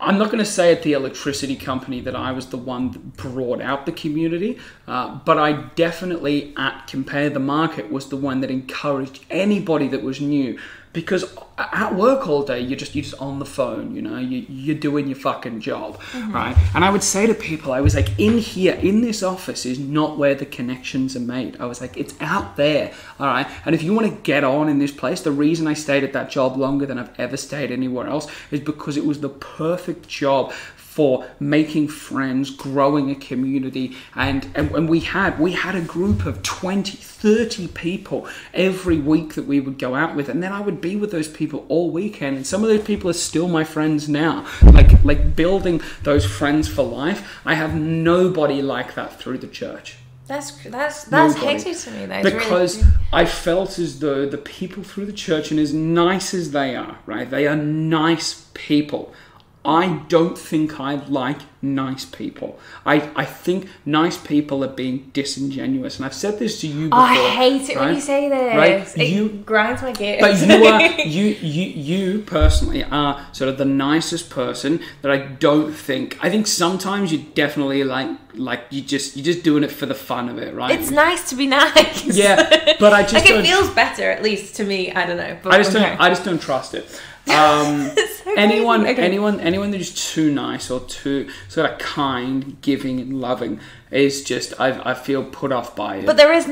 I'm not going to say at the electricity company that I was the one that brought out the community, but I definitely at Compare the Market was the one that encouraged anybody that was new. Because at work all day, you're just on the phone, you know, you're doing your fucking job, right? And I would say to people, I was like, in here, in this office is not where the connections are made. I was like, it's out there, all right? And if you want to get on in this place, the reason I stayed at that job longer than I've ever stayed anywhere else is because it was the perfect job for making friends, growing a community, and we had a group of 20, 30 people every week that we would go out with, and then I would be with those people all weekend, and some of those people are still my friends now. Like building those friends for life. I have nobody like that through the church.
That's hectic to me, though.
Because
really...
I felt as though the people through the church, and as nice as they are, right? They are nice people. I don't think I like nice people. I think nice people are being disingenuous, and I've said this to you before.
Oh, I hate it when you say this.
Right?
It grinds my gears.
But you personally are sort of the nicest person that I don't think. I think sometimes you definitely like you're just doing it for the fun of it, right?
It's nice to be nice.
Yeah, but I just
like it feels better, at least to me. I don't know. But
I just don't trust it.
So
anyone
okay.
that's too nice or too sort of kind, giving and loving is just I feel put off by it.
But there is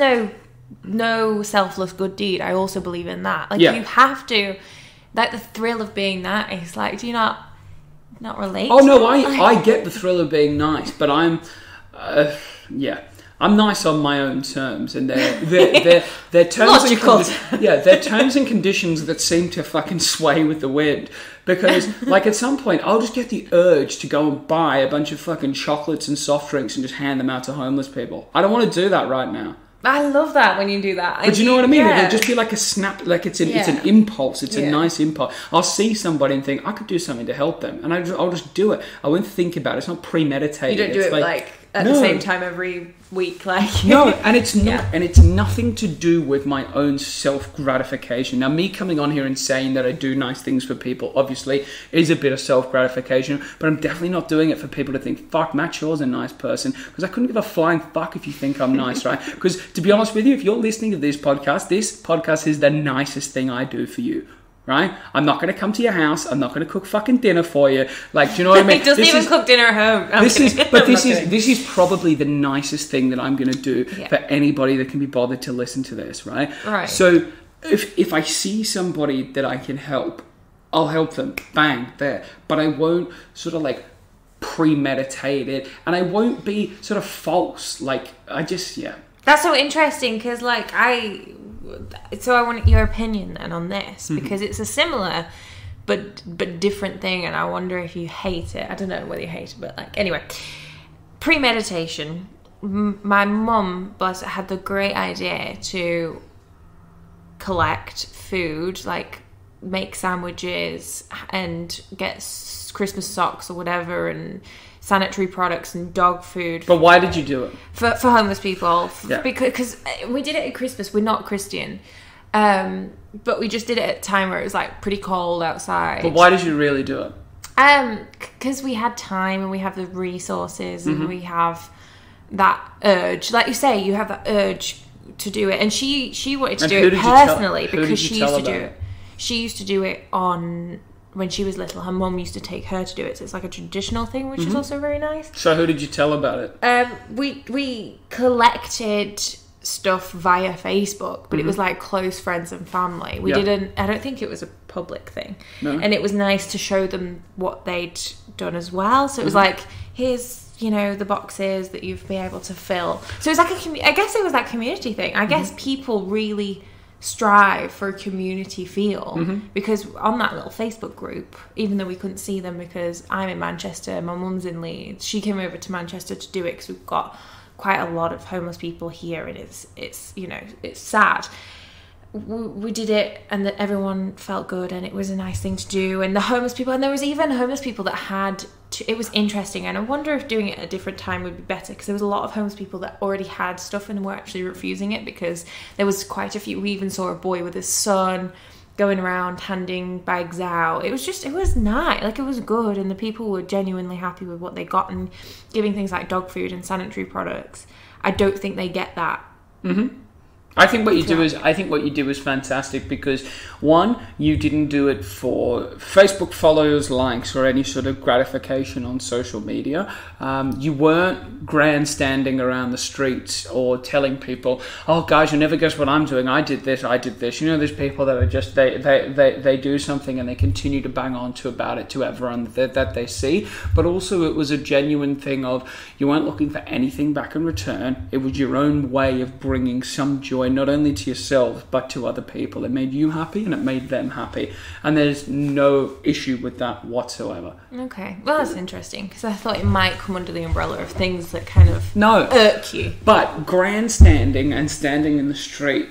no selfless good deed. I also believe in that. Like you have to, like the thrill of being nice. Like, do you not relate?
Oh no, I get the thrill of being nice, but I'm I'm nice on my own terms, and they're terms they're terms and conditions that seem to fucking sway with the wind. Because, like, at some point, I'll just get the urge to go and buy a bunch of fucking chocolates and soft drinks and just hand them out to homeless people. I don't want to do that right now.
I love that when you do that.
But you know what I mean?
Yeah.
It'll just be like a snap, like it's an impulse. It's a nice impulse. I'll see somebody and think, I could do something to help them. And I'll just do it. I won't think about it. It's not premeditated.
You don't do it at the same time every week, like...
No, and it's not, and it's nothing to do with my own self-gratification. Now, me coming on here and saying that I do nice things for people, obviously, is a bit of self-gratification, but I'm definitely not doing it for people to think, fuck, Matt Shaw's a nice person, because I couldn't give a flying fuck if you think I'm nice, right? Because, to be honest with you, if you're listening to this podcast is the nicest thing I do for you. Right? I'm not going to come to your house. I'm not going to cook fucking dinner for you. Like, do you know what I mean?
He doesn't even cook dinner at home.
This is probably the nicest thing that I'm going to do for anybody that can be bothered to listen to this, right?
Right.
So if I see somebody that I can help, I'll help them. Bang, there. But I won't sort of like premeditate it, and I won't be sort of false. Like, That's
so interesting, because like I want your opinion then on this, because it's a similar but different thing, and I wonder if you hate it. I don't know whether you hate it, but like, anyway, premeditation. My mum, bless her, had the great idea to collect food, like make sandwiches and get Christmas socks or whatever, and sanitary products and dog food.
But why did you do it?
For homeless people. Because we did it at Christmas. We're not Christian. But we just did it at a time where it was like pretty cold outside.
But why did you really do it?
Because we had time and we have the resources and we have that urge. Like you say, you have that urge to do it. And she wanted to do it personally because she used to do it. She used to do it when she was little. Her mum used to take her to do it, so it's like a traditional thing, which is also very nice.
So who did you tell about it?
We collected stuff via Facebook, but it was like close friends and family. I don't think it was a public thing.
No.
And it was nice to show them what they'd done as well. So it was like, here's, the boxes that you've been able to fill. So it was like I guess it was that community thing. I guess people really strive for a community feel, because on that little Facebook group, even though we couldn't see them because I'm in Manchester, my mum's in Leeds, she came over to Manchester to do it because we've got quite a lot of homeless people here, and it's sad. We did it, and that everyone felt good, and it was a nice thing to do. And the homeless people, and there was even homeless people that had it was interesting, and I wonder if doing it at a different time would be better, because there was a lot of homeless people that already had stuff and were actually refusing it, because there was quite a few. We even saw a boy with his son going around handing bags out. It was nice, like it was good, and the people were genuinely happy with what they got, and giving things like dog food and sanitary products. I don't think they get that.
I think what you do is fantastic, because one, you didn't do it for Facebook followers, likes, or any sort of gratification on social media. You weren't grandstanding around the streets or telling people, "Oh, guys, you never guess what I'm doing. I did this. There's people that are just they do something and they continue to bang on about it to everyone that they see. But also, it was a genuine thing of you weren't looking for anything back in return. It was your own way of bringing some joy, not only to yourself but to other people. It made you happy and it made them happy, and there's no issue with that whatsoever.
Okay, well, that's interesting, because I thought it might come under the umbrella of things that kind of irk you.
But grandstanding and standing in the street,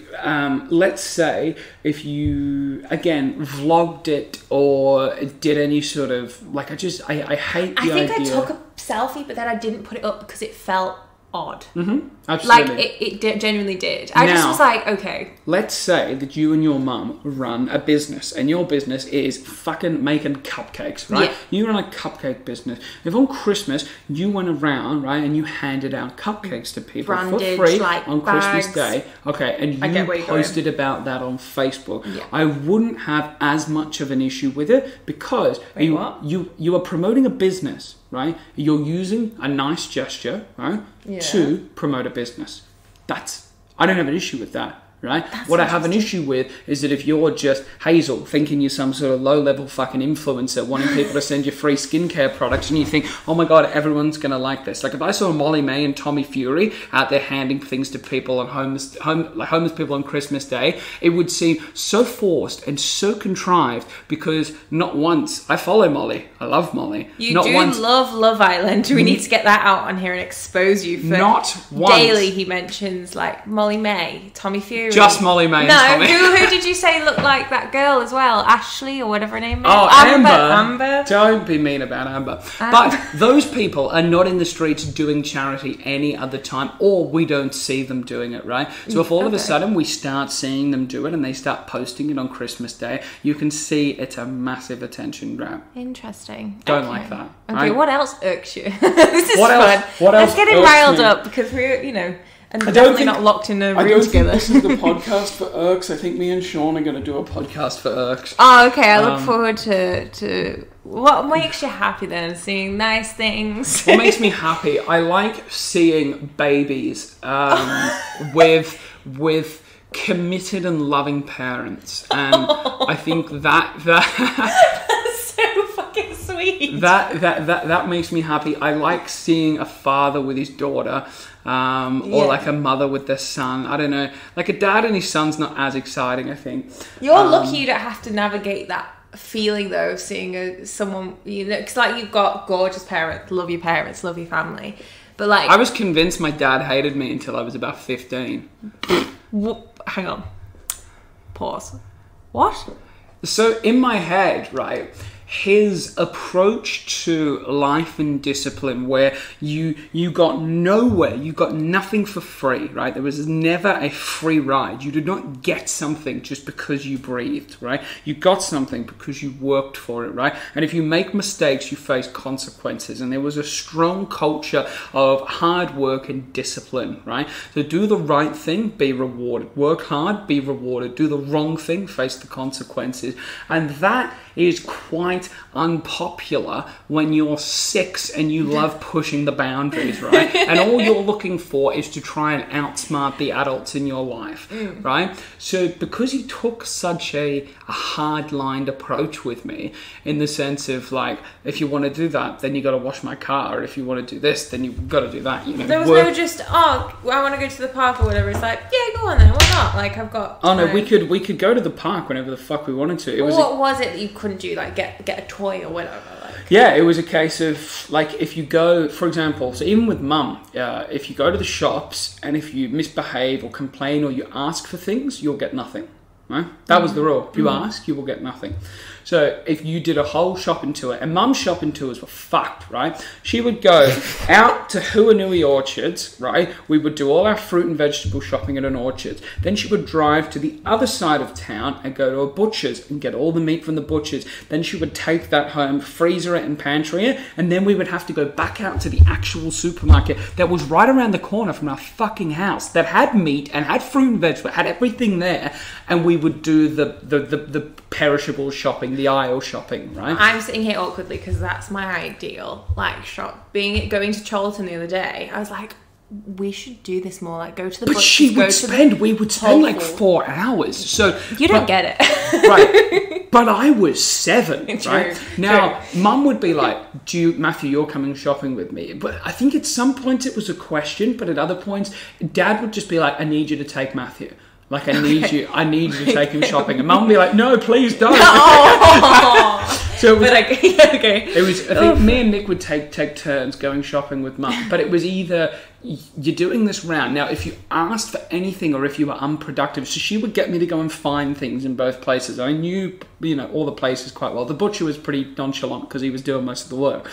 let's say if you again vlogged it or did any sort of like, I hate the idea.
I think I took a selfie, but then I didn't put it up because it felt odd.
Absolutely.
Like it genuinely did. I just was like, okay.
Let's say that you and your mum run a business, and your business is fucking making cupcakes, right?
Yeah.
You run a cupcake business. If on Christmas you went around, right, and you handed out cupcakes to people
Branded,
for free
like
on
bags.
Christmas Day, okay, and you posted about that on Facebook,
Yeah.
I wouldn't have as much of an issue with it, because you are promoting a business, right? You're using a nice gesture, right, to promote a business. I don't have an issue with that, right? What I have an issue with is that if you're just Hazel, thinking you're some sort of low-level fucking influencer, wanting people to send you free skincare products, and you think, oh my god, everyone's going to like this. Like if I saw Molly May and Tommy Fury out there handing things to people on homeless people on Christmas Day, it would seem so forced and so contrived, because not once, I follow Molly, I love Molly.
You love Love Island. We need to get that out on here and expose you. For
not once.
Daily he mentions like Molly May, Tommy Fury.
Just Molly May and Tommy.
Who did you say looked like that girl as well? Ashley or whatever her name is?
Oh,
Amber.
Don't be mean about Amber. But those people are not in the streets doing charity any other time, or we don't see them doing it, right? So if all of a sudden we start seeing them do it and they start posting it on Christmas Day, you can see it's a massive attention grab.
Interesting.
Don't like that.
Okay,
right?
what else irks you? This is fun. Let's get it riled up, because we're, and definitely not locked in a room together.
This is the podcast for irks. I think me and Sean are going to do a podcast for irks.
Oh, okay. I look forward to what makes you happy then? Seeing nice things.
What makes me happy? I like seeing babies with committed and loving parents, and I think that
That's so fucking sweet.
That makes me happy. I like seeing a father with his daughter. Or like a mother with their son. I don't know. Like a dad and his son's not as exciting, I think.
You're lucky you don't have to navigate that feeling, though, of seeing someone, because like you've got gorgeous parents, love your family. But like...
I was convinced my dad hated me until I was about 15.
Hang on. Pause. What?
So in my head, right... his approach to life and discipline, where you got nowhere, you got nothing for free, right? There was never a free ride. You did not get something just because you breathed, right? You got something because you worked for it, right? And if you make mistakes, you face consequences. And there was a strong culture of hard work and discipline, right? So do the right thing, be rewarded. Work hard, be rewarded. Do the wrong thing, face the consequences. And that is quite quite unpopular when you're 6 and you love pushing the boundaries, right? And all you're looking for is to try and outsmart the adults in your life, right? So because he took such a hard-lined approach with me, in the sense of like, if you want to do that, then you got to wash my car. Or if you want to do this, then you've got to do that. You know,
there was no just, I want to go to the park or whatever. It's like, yeah, go on then. Why not? Like, I've got time.
Oh no, we could go to the park whenever the fuck we wanted to.
What was it that you couldn't do? Like, get a toy or whatever. Like.
Yeah, it was a case of like, if you go, for example, so even with mum, if you go to the shops and if you misbehave or complain or you ask for things, you'll get nothing. Right? That was the rule. If you ask, you will get nothing. So if you did a whole shopping tour, and mum's shopping tours were fucked, right? She would go out to Huanui Orchards, right? We would do all our fruit and vegetable shopping at an orchard. Then she would drive to the other side of town and go to a butcher's and get all the meat from the butcher's. Then she would take that home, freezer it and pantry it, and then we would have to go back out to the actual supermarket that was right around the corner from our fucking house that had meat and had fruit and vegetable, had everything there, and we would do the perishable shopping, the aisle shopping, right?
I'm sitting here awkwardly because that's my ideal like shop. Going to Cholton the other day, I was like, we should do this more. Like, go to the
but we would spend like 4 hours. So
you don't get it,
right? But I was 7,
True,
right? Now, mum would be like, Matthew, you're coming shopping with me. But I think at some points it was a question, but at other points, Dad would just be like, I need you to take Matthew. Like, I need you to take him shopping. And mum would be like, no, please don't. So it was, it was, I think me and Nick would take turns going shopping with mum. But it was either you're doing this round. Now, if you asked for anything or if you were unproductive, so she would get me to go and find things in both places. I knew, all the places quite well. The butcher was pretty nonchalant because he was doing most of the work.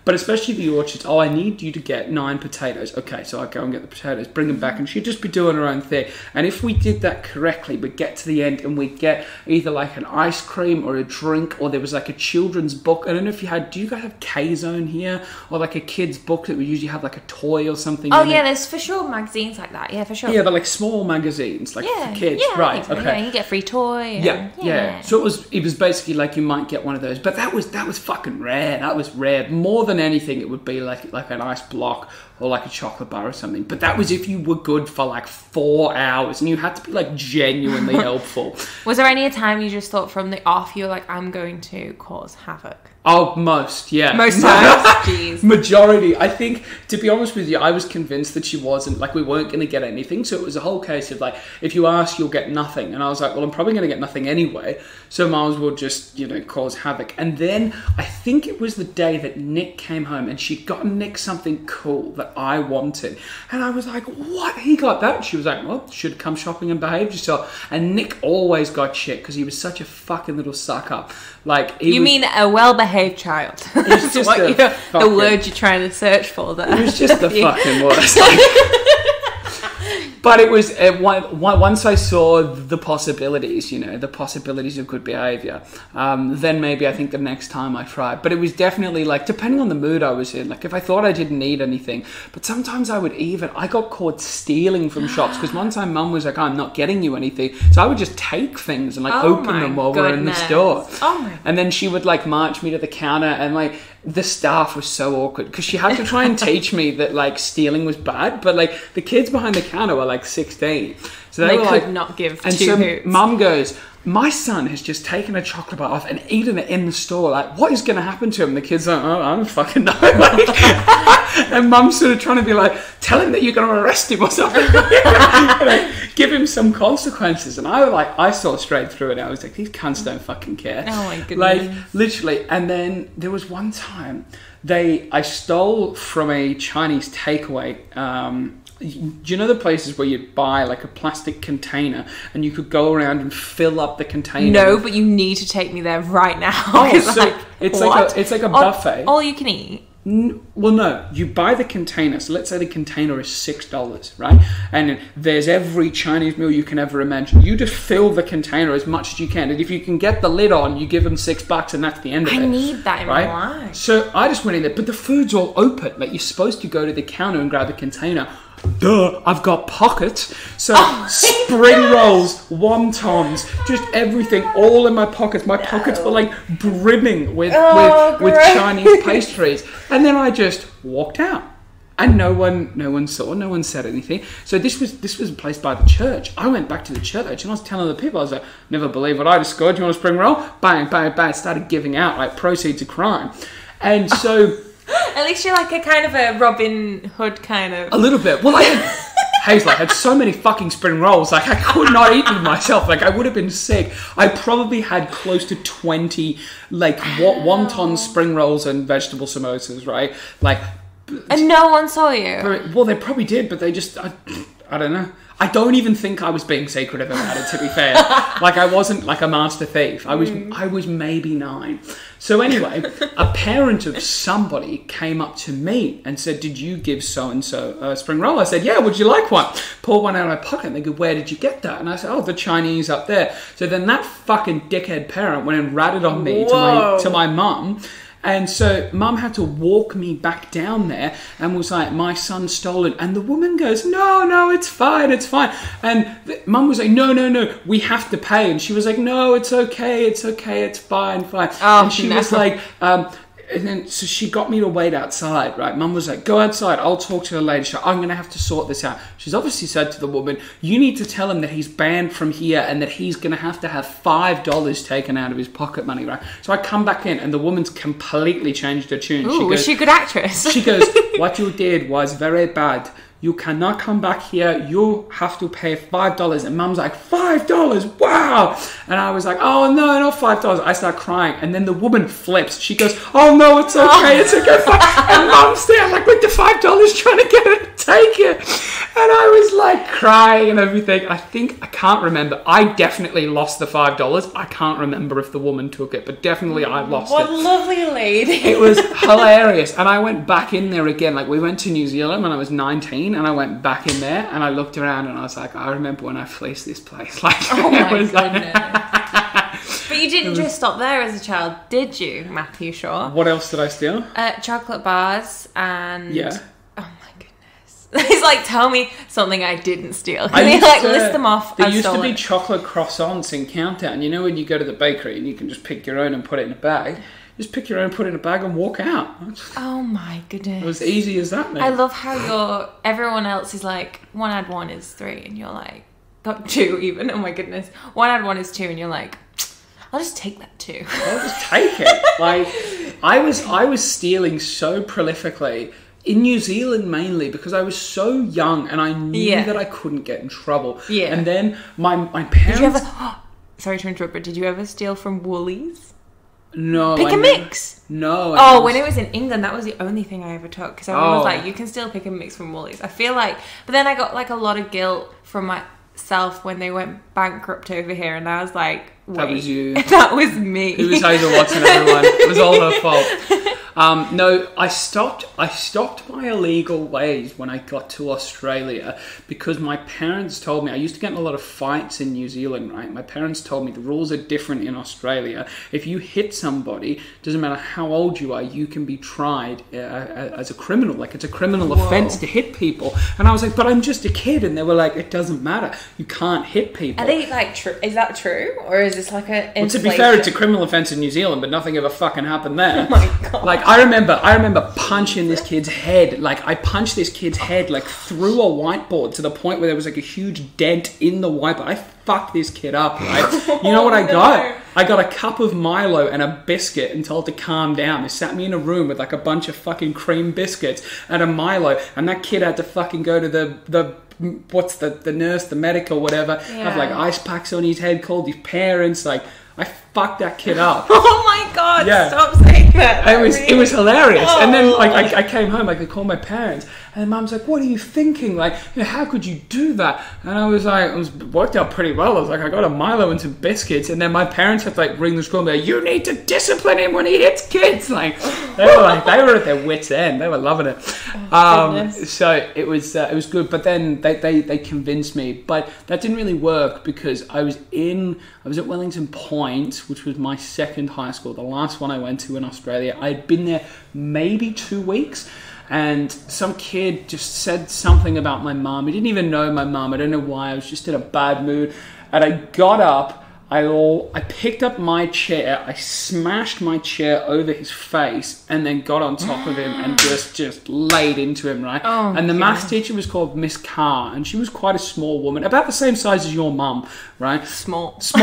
But especially the orchards, I need you to get 9 potatoes. Okay, so I'd go and get the potatoes, bring them back, and she'd just be doing her own thing. And if we did that correctly, we'd get to the end and we'd get either like an ice cream or a drink, or there was like a children's book. I don't know if do you guys have K-Zone here? Or like a kid's book that would usually have like a toy or something?
Oh yeah, there's for sure magazines like that. Yeah, for sure.
Yeah, but like small magazines, like for kids.
Yeah,
right, okay.
Yeah, you get free toy.
Yeah. So it was basically like you might get one of those. But that was fucking rare. That was rare. More than anything, it would be like an ice block or like a chocolate bar or something. But that was if you were good for like 4 hours and you had to be like genuinely helpful.
Was there any time you just thought from the off, you were like, I'm going to cause havoc?
Oh, most, yeah.
Most times? Jeez.
Majority. I think, to be honest with you, I was convinced that she wasn't, like, we weren't going to get anything. So it was a whole case of, like, if you ask, you'll get nothing. And I was like, well, I'm probably going to get nothing anyway. So might as well just, cause havoc. And then I think it was the day that Nick came home and she'd gotten Nick something cool that I wanted. And I was like, what? He got that? And she was like, well, should come shopping and behave yourself. And Nick always got shit because he was such a fucking little sucker. Like,
you mean a well-behaved child?
It's just
the word you're trying to search for there.
It was just the fucking worst. But it was, once I saw the possibilities, the possibilities of good behaviour, then maybe I think the next time I tried. But it was definitely like, depending on the mood I was in, like if I thought I didn't need anything, but sometimes I got caught stealing from shops because one time mum was like, I'm not getting you anything. So I would just take things and open them while we're in the store. And then she would like march me to the counter and like, the staff was so awkward because she had to try and teach me that like stealing was bad, but like the kids behind the counter were like 16, so they were
could
like,
not give
and
two
so
hoots.
Mum goes, my son has just taken a chocolate bar off and eaten it in the store. Like, what is going to happen to him? The kids are like, oh, I don't fucking know. And Mum's sort of trying to be like, tell him that you're going to arrest him or something. Like, give him some consequences. And I saw straight through it. I was like, these cunts don't fucking care.
Oh my goodness.
Like, literally. And then there was one time I stole from a Chinese takeaway. Do you know the places where you buy like a plastic container and you could go around and fill up the container?
No, but you need to take me there right now.
Oh, so it's like a buffet.
All you can eat.
Well, no, you buy the container. So let's say the container is $6, right? And there's every Chinese meal you can ever imagine. You just fill the container as much as you can. And if you can get the lid on, you give them $6 and that's the end of it.
I need that in
right?
my life.
So I just went in there, but the food's all open. Like, you're supposed to go to the counter and grab a container. duh, I've got pockets. So spring rolls, wontons, just everything, all in my pockets. My pockets were like brimming with Chinese pastries. And then I just walked out. And no one saw, no one said anything. So this was placed by the church. I went back to the church and I was telling the people, I was like, never believe what I just scored. Do you want a spring roll? Bang, bang, bang. Started giving out like proceeds of crime. And so...
At least you're like a kind of a Robin Hood kind of...
A little bit. Well, Hazel, I had so many fucking spring rolls, like I could not eat them myself. Like I would have been sick. I probably had close to 20 like wonton spring rolls and vegetable samosas, right? Like...
And no one saw you?
Well, they probably did, but they just... I don't know. I don't even think I was being secretive about it, to be fair. Like, I wasn't like a master thief. I was maybe 9. So anyway, a parent of somebody came up to me and said, did you give so-and-so a spring roll? I said, yeah, would you like one? Pulled one out of my pocket and they go, where did you get that? And I said, oh, the Chinese up there. So then that fucking dickhead parent went and ratted on me to my mum. And so mum had to walk me back down there and was like, my son stole it. And the woman goes, no, it's fine. And mum was like, no, we have to pay. And she was like, no, it's okay, it's fine.
Oh,
and she was like, and then so she got me to wait outside, right? Mum was like, go outside, I'll talk to the lady. She's like, I'm going to have to sort this out. She's obviously said to the woman, you need to tell him that he's banned from here and that he's going to have $5 taken out of his pocket money, right? So I come back in and the woman's completely changed her tune.
Ooh, was she a good actress?
She goes, what you did was very bad. You cannot come back here. You have to pay $5. And mum's like, $5? Wow. And I was like, oh, no, not $5. I start crying. And then the woman flips. She goes, oh, no, it's okay. It's okay. And mum's there like with the $5 trying to get her to take it. And I was like crying and everything. I can't remember. I definitely lost the $5. I can't remember if the woman took it, but definitely I lost it.
What a lovely lady.
It was hilarious. And I went back in there again. Like we went to New Zealand when I was 19. And I went back in there and I looked around and I was like, I remember when I fleeced this place. Like,
oh my goodness. But you didn't just stop there as a child, did you, Matty Shaw?
What else did I steal?
Chocolate bars and...
Yeah.
Oh my goodness. He's like, tell me something I didn't steal. Can you like list them off?
There used to be chocolate croissants in Countdown. You know when you go to the bakery and you can just pick your own and put it in a bag? Just pick your own, put it in a bag and walk out.
Oh my goodness.
It was easy as that, man.
I love how everyone else is like, 1 add 1 is 3 and you're like, got 2 even, oh my goodness. 1 add 1 is 2 and you're like, I'll just take that 2.
I'll just take it. Like, I was stealing so prolifically in New Zealand mainly because I was so young and I knew that I couldn't get in trouble. Yeah. And then my parents... Did you ever...
Sorry to interrupt, but did you ever steal from Woolies?
No.
Pick and mix?
No.
When it was in England, that was the only thing I ever took. Because everyone was like, you can still pick and mix from Woolies. I feel like... But then I got like a lot of guilt from myself when they went bankrupt over here. And I was like, wait.
That was you.
That was me.
It was Hazel Watson, everyone. It was all her fault. No, I stopped my illegal ways when I got to Australia because my parents told me, I used to get in a lot of fights in New Zealand, right? My parents told me the rules are different in Australia. If you hit somebody, doesn't matter how old you are, you can be tried as a criminal. Like it's a criminal offence to hit people. And I was like, but I'm just a kid. And they were like, it doesn't matter. You can't hit people.
Are they like true? Is that true? Or is this like a
Well, to be fair, it's a criminal offence in New Zealand, but nothing ever fucking happened there.
Oh my God.
Like, I remember punching this kid's head. Like, I punched this kid's head, like, through a whiteboard to the point where there was, like, a huge dent in the whiteboard. I fucked this kid up, right? You know what I got? I got a cup of Milo and a biscuit and told to calm down. They sat me in a room with, like, a bunch of fucking cream biscuits and a Milo, and that kid had to fucking go to the nurse, the medic or whatever, have, like, ice packs on his head, called his parents, like... I fucked that kid up.
Oh my God, stop saying that.
It was hilarious. Oh. And then like I came home, like they called my parents and mum's like, what are you thinking? Like, you know, how could you do that? And I was like, it worked out pretty well. I was like, I got a Milo and some biscuits, and then my parents had to like ring the school and be like, you need to discipline him when he hits kids. Like they were at their wits' end. They were loving it. So it was good. But then they convinced me. But that didn't really work because I was at Wellington Point, which was my second high school, the last one I went to in Australia. I had been there maybe 2 weeks. and some kid just said something about my mum. He didn't even know my mum. I don't know why. I was just in a bad mood. And I got up. I picked up my chair, I smashed my chair over his face, and then got on top of him and just laid into him, right?
Oh,
and the maths teacher was called Miss Carr, and she was quite a small woman, about the same size as your mum, right?
Small.
Do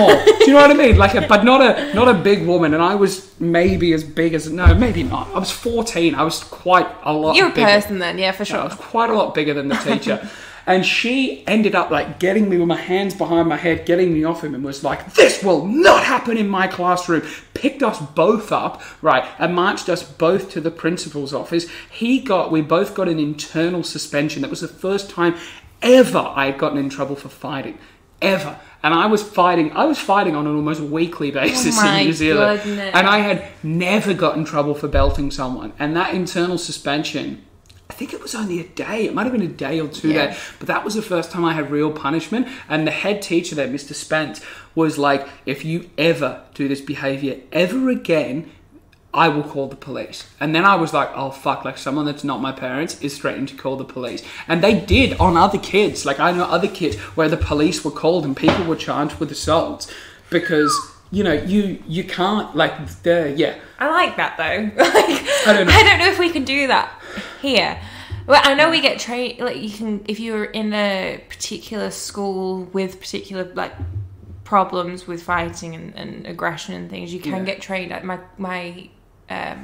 you know what I mean? But not a big woman, and I was maybe as big as, no, maybe not. I was 14. I was quite a lot bigger.
You're a person then, yeah, for sure.
I was quite a lot bigger than the teacher. And she ended up like getting me with my hands behind my head, getting me off him, and was like, "This will not happen in my classroom." Picked us both up, right, and marched us both to the principal's office. We both got an internal suspension. That was the first time ever I had gotten in trouble for fighting. Ever. And I was fighting on an almost weekly basis in New Zealand.
Goodness.
And I had never got in trouble for belting someone. And that internal suspension, I think it was only a day. It might have been a day or 2 days. But that was the first time I had real punishment. And the head teacher there, Mr. Spence, was like, if you ever do this behaviour ever again, I will call the police. And then I was like, oh fuck, like someone that's not my parents is threatening to call the police. And they did on other kids. Like I know other kids where the police were called and people were charged with assaults because, you know, you can't, like,
I like that though. I don't know if we can do that here. Well, I know we get trained, like you can, if you're in a particular school with particular like problems with fighting and aggression and things, you can get trained. My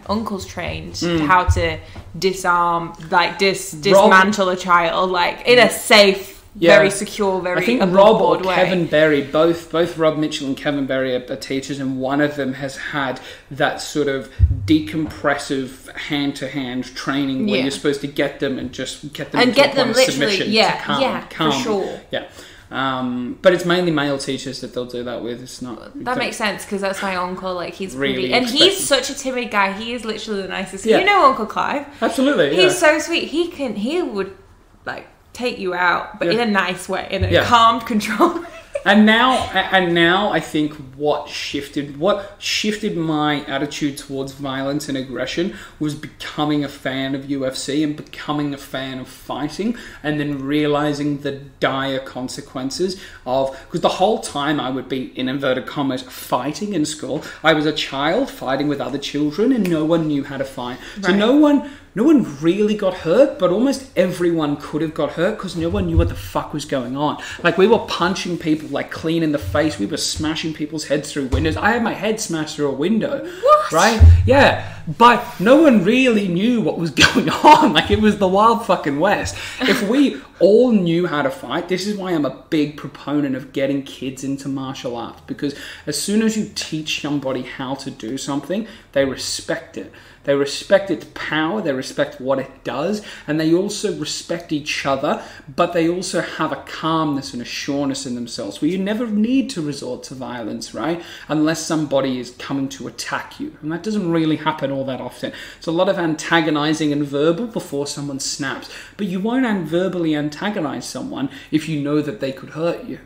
uncle's trained how to disarm, like dismantle a child, like in a safe, very secure, very.
I think Rob or Kevin Berry, both Rob Mitchell and Kevin Berry are teachers, and one of them has had that sort of decompressive hand-to-hand training where you're supposed to get them and just get them into a point of submission to calm,
for sure.
Yeah. But it's mainly male teachers that they'll do that with. It's not.
That makes sense because that's my uncle. Like he's
really,
and he's such a timid guy. He is literally the nicest. You know Uncle Clive?
Absolutely.
He's so sweet. He would like take you out, but in a nice way, in a calmed, controlled way.
And now I think what shifted my attitude towards violence and aggression was becoming a fan of UFC and becoming a fan of fighting, and then realizing the dire consequences of, because the whole time I would be, in inverted commas, fighting in school. I was a child fighting with other children and no one knew how to fight. Right. So no one really got hurt, but almost everyone could have got hurt because no one knew what the fuck was going on. Like, we were punching people, like, clean in the face. We were smashing people's heads through windows. I had my head smashed through a window.
What?
Right? Yeah. But no one really knew what was going on. Like, it was the wild fucking West. If we all knew how to fight, this is why I'm a big proponent of getting kids into martial arts, because as soon as you teach somebody how to do something, they respect it. They respect its power, they respect what it does, and they also respect each other, but they also have a calmness and a sureness in themselves where you never need to resort to violence, right? Unless somebody is coming to attack you. And that doesn't really happen all that often. It's a lot of antagonizing and verbal before someone snaps. But you won't verbally antagonize someone if you know that they could hurt you.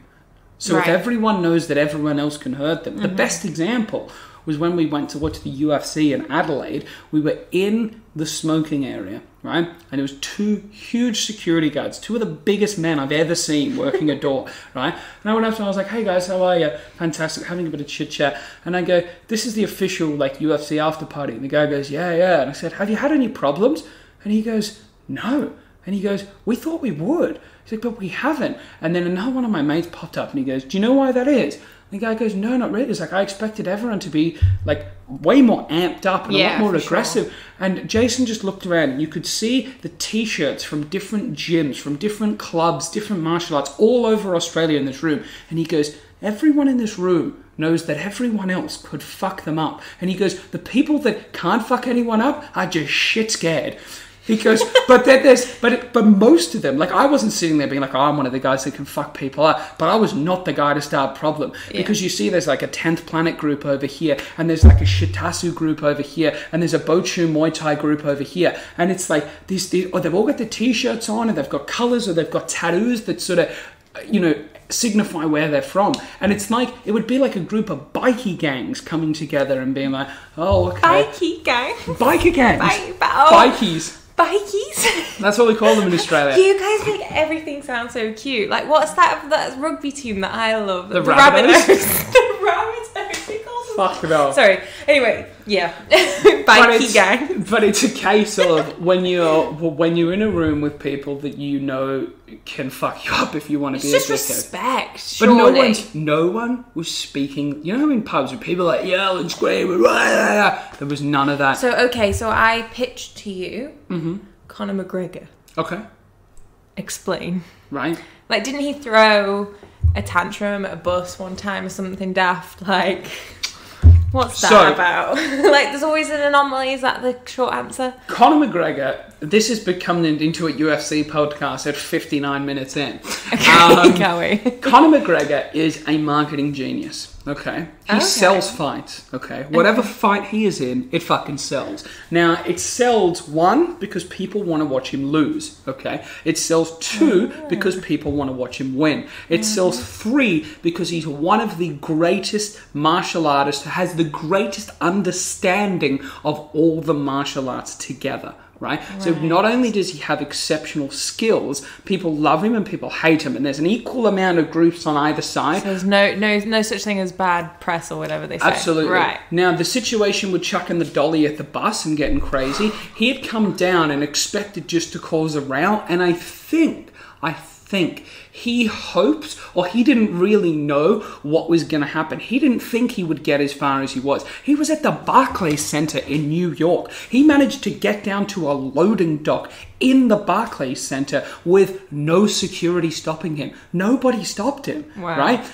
So if everyone knows that everyone else can hurt them, the best example was when we went to watch the UFC in Adelaide. We were in the smoking area, right? And there was two huge security guards, two of the biggest men I've ever seen working a door, right? And I went up to them, I was like, hey guys, how are you? Fantastic, having a bit of chit chat. And I go, this is the official like UFC after party. And the guy goes, yeah. And I said, have you had any problems? And he goes, no. And he goes, we thought we would. He's like, but we haven't. And then another one of my mates popped up and he goes, do you know why that is? The guy goes, no, not really. It's like, I expected everyone to be like way more amped up and a lot more aggressive. Sure. And Jason just looked around and you could see the t-shirts from different gyms, from different clubs, different martial arts all over Australia in this room. And he goes, everyone in this room knows that everyone else could fuck them up. And he goes, the people that can't fuck anyone up are just shit scared. He goes, but most of them, like, I wasn't sitting there being like, oh, I'm one of the guys that can fuck people up, but I was not the guy to start problem. Because you see there's like a 10th Planet group over here, and there's like a Shitasu group over here, and there's a Bochu Muay Thai group over here. And it's like, or they've all got the t-shirts on, and they've got colours, or they've got tattoos that sort of, you know, signify where they're from. And it's like, it would be like a group of bikie gangs coming together and being like, oh, okay.
Bikie gang?
Biker gangs.
Bikies. Bikies?
That's what we call them in Australia.
You guys make everything sound so cute. Like, what's that rugby team that I love?
The
Rabbitohs.
Rabbitohs?
The Rabbitohs. We call them.
Fuck it all.
Sorry. Anyway, yeah. Bikie gang.
But it's a case of when you're in a room with people that you know can fuck you up if you want to be a
It's just
dickhead.
respect,
But
surely.
no one was speaking. You know, in pubs where people are like yell and scream, there was none of that.
So I pitched to you Conor McGregor.
Okay,
Explain.
right.
Like, didn't he throw a tantrum at a bus one time or something daft? Like, what's that about? Like, there's always an anomaly. Is that the short answer?
Conor McGregor. This has become into a UFC podcast at 59 minutes in.
Can't wait.
Conor McGregor is a marketing genius. Okay, he sells fights. Okay, whatever fight he is in, it fucking sells. Now, it sells, one, because people want to watch him lose. Okay, it sells, two, because people want to watch him win. It sells, three, because he's one of the greatest martial artists, has the greatest understanding of all the martial arts together. Right? So not only does he have exceptional skills, people love him and people hate him, and there's an equal amount of groups on either side.
So there's no such thing as bad press or whatever they say.
Absolutely.
Right.
Now, the situation with chucking the dolly at the bus and getting crazy, he had come down and expected just to cause a row, and I think he hoped, or he didn't really know what was going to happen. He didn't think he would get as far as he was. He was at the Barclays Center in New York. He managed to get down to a loading dock in the Barclays Center with no security stopping him. Nobody stopped him, right?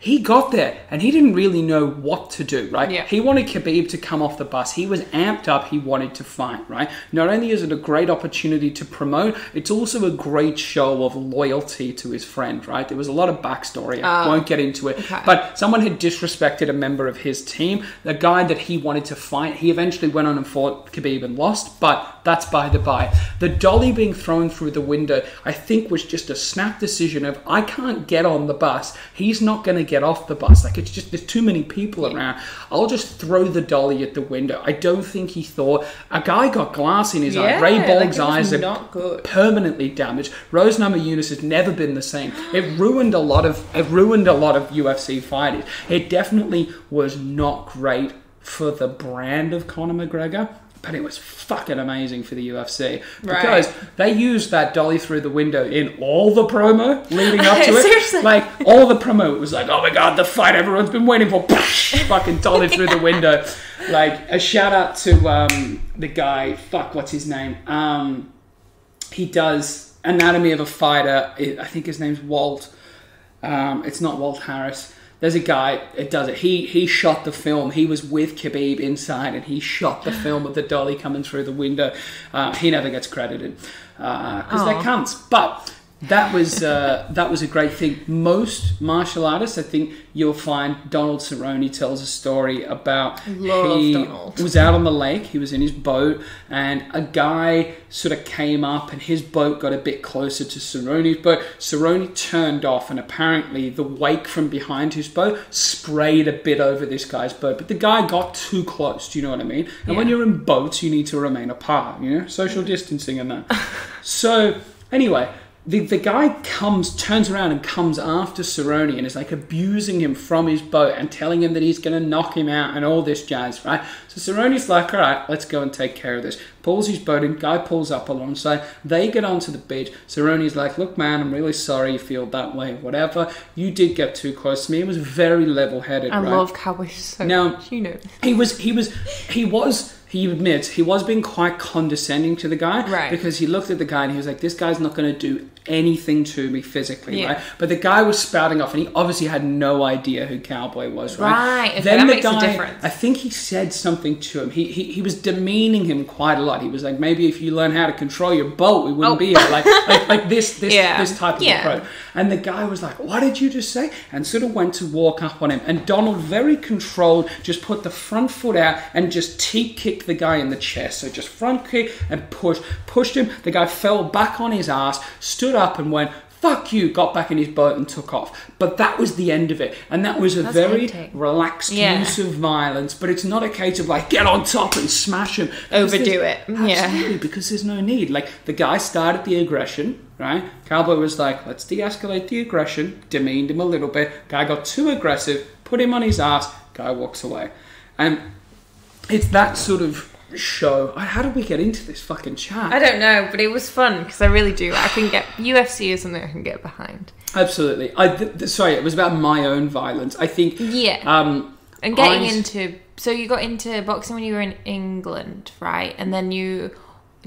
He got there and he didn't really know what to do, right?
Yeah.
He wanted Khabib to come off the bus. He was amped up. He wanted to fight, right? Not only is it a great opportunity to promote, it's also a great show of loyalty to his friend, right? There was a lot of backstory. I won't get into it.
Okay.
But someone had disrespected a member of his team. The guy that he wanted to fight, he eventually went on and fought Khabib and lost, but that's by the by. The dolly being thrown through the window, I think, was just a snap decision of, I can't get on the bus. He's not going to get off the bus. Like, it's just, there's too many people around. I'll just throw the dolly at the window. I don't think he thought. A guy got glass in his eye. Ray Borg's eyes are
not good.
Permanently damaged. Rose Namajunas has never been the same. It ruined a lot of UFC fighters. It definitely was not great for the brand of Conor McGregor. But it was fucking amazing for the UFC because they used that dolly through the window in all the promo leading up to it.
Seriously?
Like, all the promo was like, oh my god, the fight everyone's been waiting for. Fucking dolly through the window. Like, a shout out to the guy, what's his name? He does Anatomy of a Fighter. I think his name's Walt. It's not Walt Harris. There's a guy that does it. He shot the film. He was with Khabib inside, and he shot the film of the dolly coming through the window. He never gets credited because they're cunts. But that was a great thing. Most martial artists, I think you'll find, Donald Cerrone tells a story about
Donald.
Was out on the lake. He was in his boat, and a guy sort of came up, and his boat got a bit closer to Cerrone's boat. Cerrone turned off, and apparently the wake from behind his boat sprayed a bit over this guy's boat. But the guy got too close. Do you know what I mean? And when you're in boats, you need to remain apart. You know, social distancing and that. So anyway. The guy turns around and comes after Cerrone and is like abusing him from his boat and telling him that he's going to knock him out and all this jazz, right? So Cerrone's like, all right, let's go and take care of this. Pulls his boat in, guy pulls up alongside. They get onto the beach. Cerrone's like, look, man, I'm really sorry you feel that way, whatever. You did get too close to me. It was very level-headed,
I
right?
love cowboys so much, you know.
He admits he was being quite condescending to the guy,
right? Because
he looked at the guy and he was like, this guy's not going to do anything to me physically, right? But the guy was spouting off and he obviously had no idea who Cowboy was, right?
Okay,
then
that makes a difference.
I think he said something to him. He was demeaning him quite a lot. He was like, maybe if you learn how to control your boat, we wouldn't be here. Like this type of approach. And the guy was like, what did you just say? And sort of went to walk up on him. And Donald, very controlled, just put the front foot out and just teep kicked the guy in the chest. So just front kick and pushed him. The guy fell back on his ass, stood up and went, fuck you, got back in his boat and took off. But that was the end of it. And that was a very relaxed use of violence. But it's not a case of like, get on top and smash him.
Overdo it.
Absolutely, because there's no need. Like, the guy started the aggression, right? Cowboy was like, let's de-escalate the aggression, demeaned him a little bit. Guy got too aggressive, put him on his ass, guy walks away. And it's that sort of show. How did we get into this fucking chat?
I don't know, but it was fun because I really do. I can get UFC is something I can get behind.
Absolutely. Sorry, it was about my own violence. I think.
Yeah. And getting into. So you got into boxing when you were in England, right? And then are you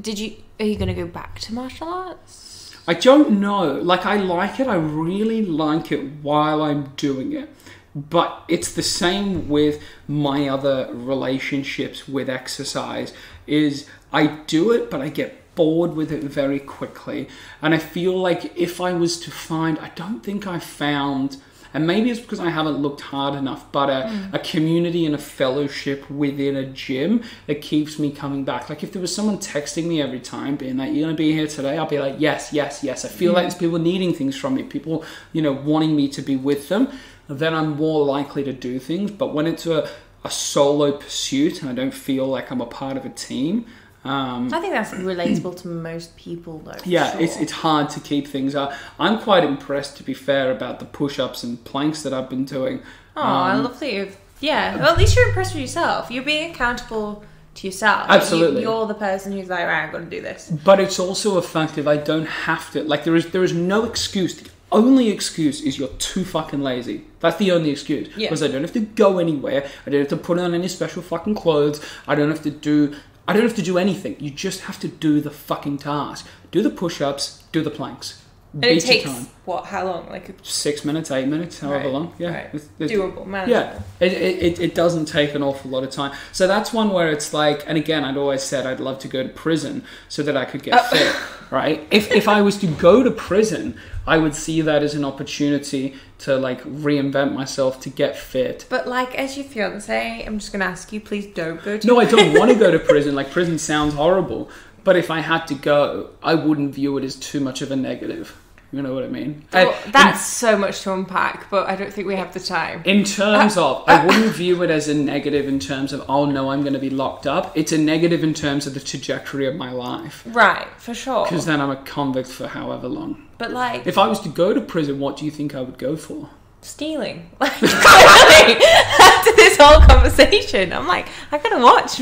going to go back to martial arts?
I don't know. Like, I like it. I really like it while I'm doing it. But it's the same with my other relationships with exercise, is I do it, but I get bored with it very quickly. And I feel like if I was to find, I don't think I found, and maybe it's because I haven't looked hard enough, but a community and a fellowship within a gym that keeps me coming back. Like, if there was someone texting me every time being like, you're going to be here today, I'll be like, yes. I feel like there's people needing things from me, people, wanting me to be with them. Then I'm more likely to do things. But when it's a solo pursuit and I don't feel like I'm a part of a team... I
think that's relatable to most people, though.
Yeah,
sure.
It's hard to keep things up. I'm quite impressed, to be fair, about the push-ups and planks that I've been doing.
Oh, I love that you've... Yeah, well, at least you're impressed with yourself. You're being accountable to yourself.
Absolutely.
You're the person who's like, right, I've got to do this.
But it's also effective. I don't have to... Like, there is no excuse. The only excuse is you're too fucking lazy. That's the only excuse. Because I don't have to go anywhere. I don't have to put on any special fucking clothes. I don't have to do anything. You just have to do the fucking task. Do the push-ups, do the planks.
And it takes, how long? Like
6 minutes, 8 minutes, however long. Yeah.
Right. It's doable, manageable.
Yeah. It doesn't take an awful lot of time. So that's one where it's like, and again, I'd always said I'd love to go to prison so that I could get fit, right? If I was to go to prison, I would see that as an opportunity to like reinvent myself, to get fit.
But like, as your fiance, I'm just going to ask you, please don't go to
No, I don't want to go to prison. Like, prison sounds horrible. But if I had to go, I wouldn't view it as too much of a negative. You know what I mean?
Well, that's so much to unpack, but I don't think we have the time.
In terms of, I wouldn't view it as a negative in terms of, oh no, I'm going to be locked up. It's a negative in terms of the trajectory of my life.
Right, for sure.
Because then I'm a convict for however long.
But like...
If I was to go to prison, what do you think I would go for?
Stealing. Like, after this whole conversation, I'm like, I gotta watch.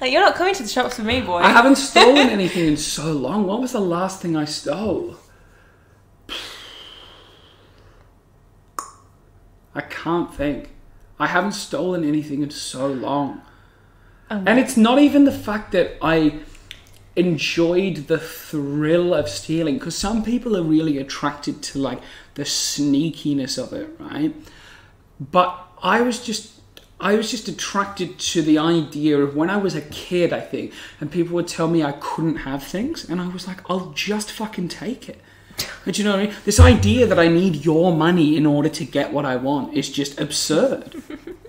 Like, you're not coming to the shops with me, boy.
I haven't stolen anything in so long. What was the last thing I stole? I can't think. I haven't stolen anything in so long. And it's not even the fact that I enjoyed the thrill of stealing, because some people are really attracted to like the sneakiness of it, right? But I was just attracted to the idea of when I was a kid, I think, and people would tell me I couldn't have things, and I was like, I'll just fucking take it. But you know what I mean? This idea that I need your money in order to get what I want is just absurd.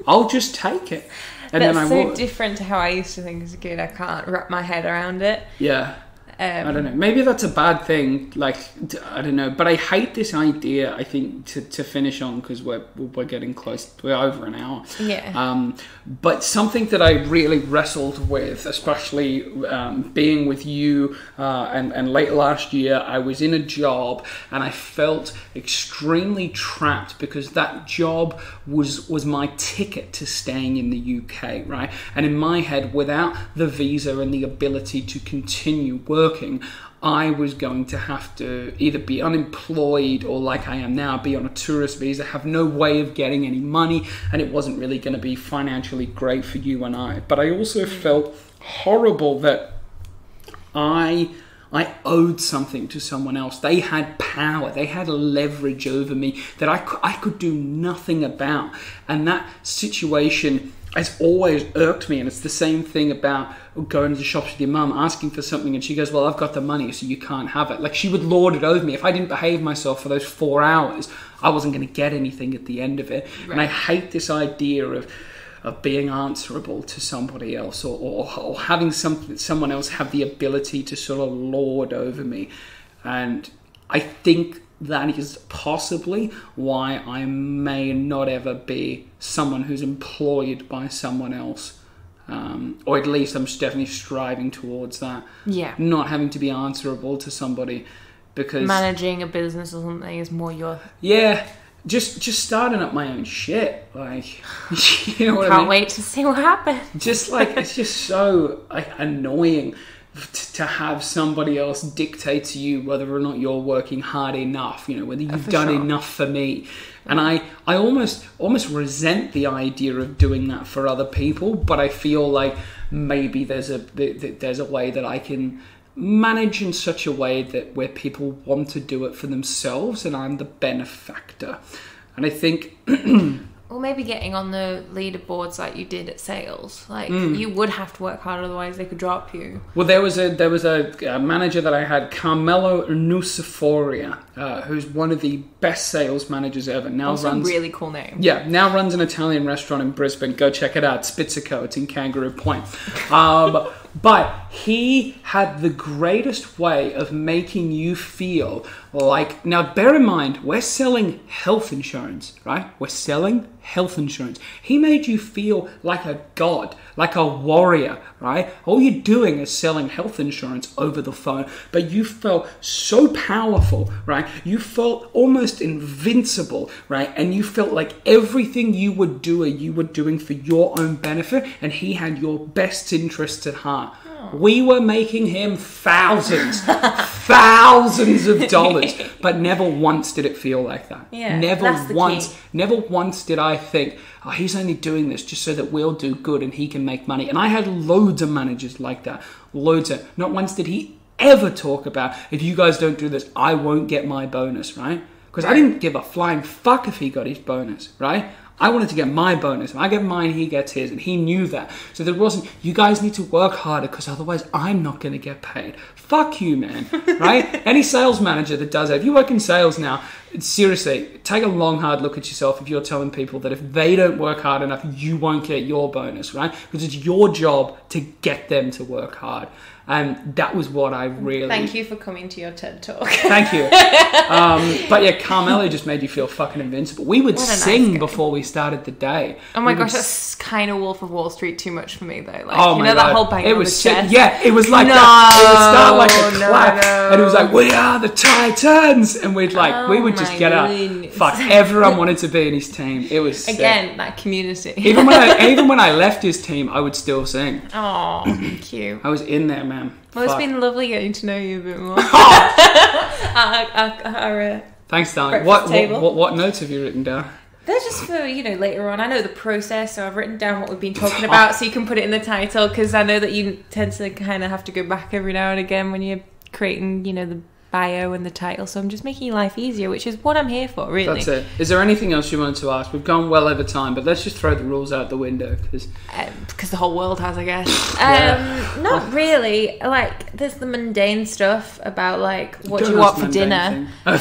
I'll just take it. And
That's
then I
so
would.
different to how I used to think as a kid. I can't wrap my head around it.
Yeah. I don't know. Maybe that's a bad thing. Like, I don't know. But I hate this idea, I think, to finish on, because we're getting close. We're over an hour.
Yeah.
But something that I really wrestled with, especially being with you, and late last year, I was in a job and I felt extremely trapped, because that job was my ticket to staying in the UK, right? And in my head, without the visa and the ability to continue working, I was going to have to either be unemployed or, like I am now, be on a tourist visa, have no way of getting any money, and it wasn't really going to be financially great for you and I. But I also felt horrible that I owed something to someone else. They had power. They had leverage over me that I could do nothing about. And that situation has always irked me. And it's the same thing about going to the shops with your mum, asking for something, and she goes, well, I've got the money, so you can't have it. Like, she would lord it over me. If I didn't behave myself for those 4 hours, I wasn't going to get anything at the end of it. Right. And I hate this idea of being answerable to somebody else, or having someone else have the ability to sort of lord over me. And I think that is possibly why I may not ever be someone who's employed by someone else. Or at least I'm definitely striving towards that.
Yeah.
Not having to be answerable to somebody, because
managing a business or something is more your...
Yeah. Just starting up my own shit, like, you know what I mean?
Can't wait to see what happens.
Just like, it's just so like annoying to have somebody else dictate to you whether or not you're working hard enough, you know, whether you've done enough for me. And I almost resent the idea of doing that for other people, but I feel like maybe there's a way that I can manage in such a way that where people want to do it for themselves and I'm the benefactor. And I think
or maybe getting on the leaderboards like you did at sales. Like you would have to work hard, otherwise they could drop you.
Well, there was a manager that I had, Carmelo Nuciforia, who's one of the best sales managers ever. Now
Also
runs
a really cool name.
Yeah, now runs an Italian restaurant in Brisbane. Go check it out. Spizzico. It's in Kangaroo Point. But he had the greatest way of making you feel like... Now, bear in mind, we're selling health insurance, right? We're selling health insurance. He made you feel like a god, like a warrior, right? All you're doing is selling health insurance over the phone, but you felt so powerful, right? You felt almost invincible, right? And you felt like everything you were doing for your own benefit, and he had your best interests at heart. We were making him thousands of dollars, but never once did it feel like that.
Yeah,
never once did I think, oh, he's only doing this just so that we'll do good and he can make money. And I had loads of managers like that. Not once did he ever talk about, if you guys don't do this, I won't get my bonus, right? Because I didn't give a flying fuck if he got his bonus, right? I wanted to get my bonus. If I get mine, he gets his. And he knew that. So there wasn't, you guys need to work harder because otherwise I'm not going to get paid. Fuck you, man. Right? Any sales manager that does that, if you work in sales now, seriously, take a long, hard look at yourself if you're telling people that if they don't work hard enough, you won't get your bonus, right? Because it's your job to get them to work hard. And that was what I really...
Thank you for coming to your TED Talk.
Thank you. But yeah, Carmelo just made you feel fucking invincible. We would sing before we started the day.
Oh my gosh, that's kind of Wolf of Wall Street too much for me though. Like,
oh
you
my
know
God.
that whole bang on the chest?
Yeah, it was like that. It would start like a clap. And it was like, we are the Titans. And we would just get up. Fuck, everyone wanted to be in his team. It was
again,
sick.
that community.
Even when I left his team, I would still sing.
Oh, cute.
I was in there, man.
Well, it's been lovely getting to know you a bit more.
Thanks, darling. What notes have you written down?
They're just for, later on. I know the process, so I've written down what we've been talking about so you can put it in the title, because I know that you tend to kind of have to go back every now and again when you're creating, the bio and the title. So I'm just making your life easier, which is what I'm here for, really.
That's it. Is there anything else you wanted to ask? We've gone well over time, but let's just throw the rules out the window.
Because the whole world has, I guess. Not really. Like, there's the mundane stuff about, like, what do you want for dinner? I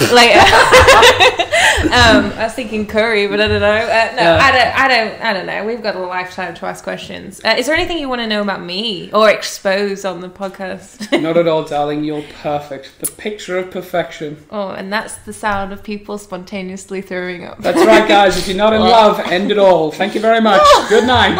was thinking curry, but I don't know. I don't know. We've got a lifetime to ask questions. Is there anything you want to know about me or expose on the podcast?
Not at all, darling. You're perfect. The picture of perfection.
Oh, and that's the sound of people spontaneously throwing up.
That's right, guys. If you're not in love, end it all. Thank you very much. Good night.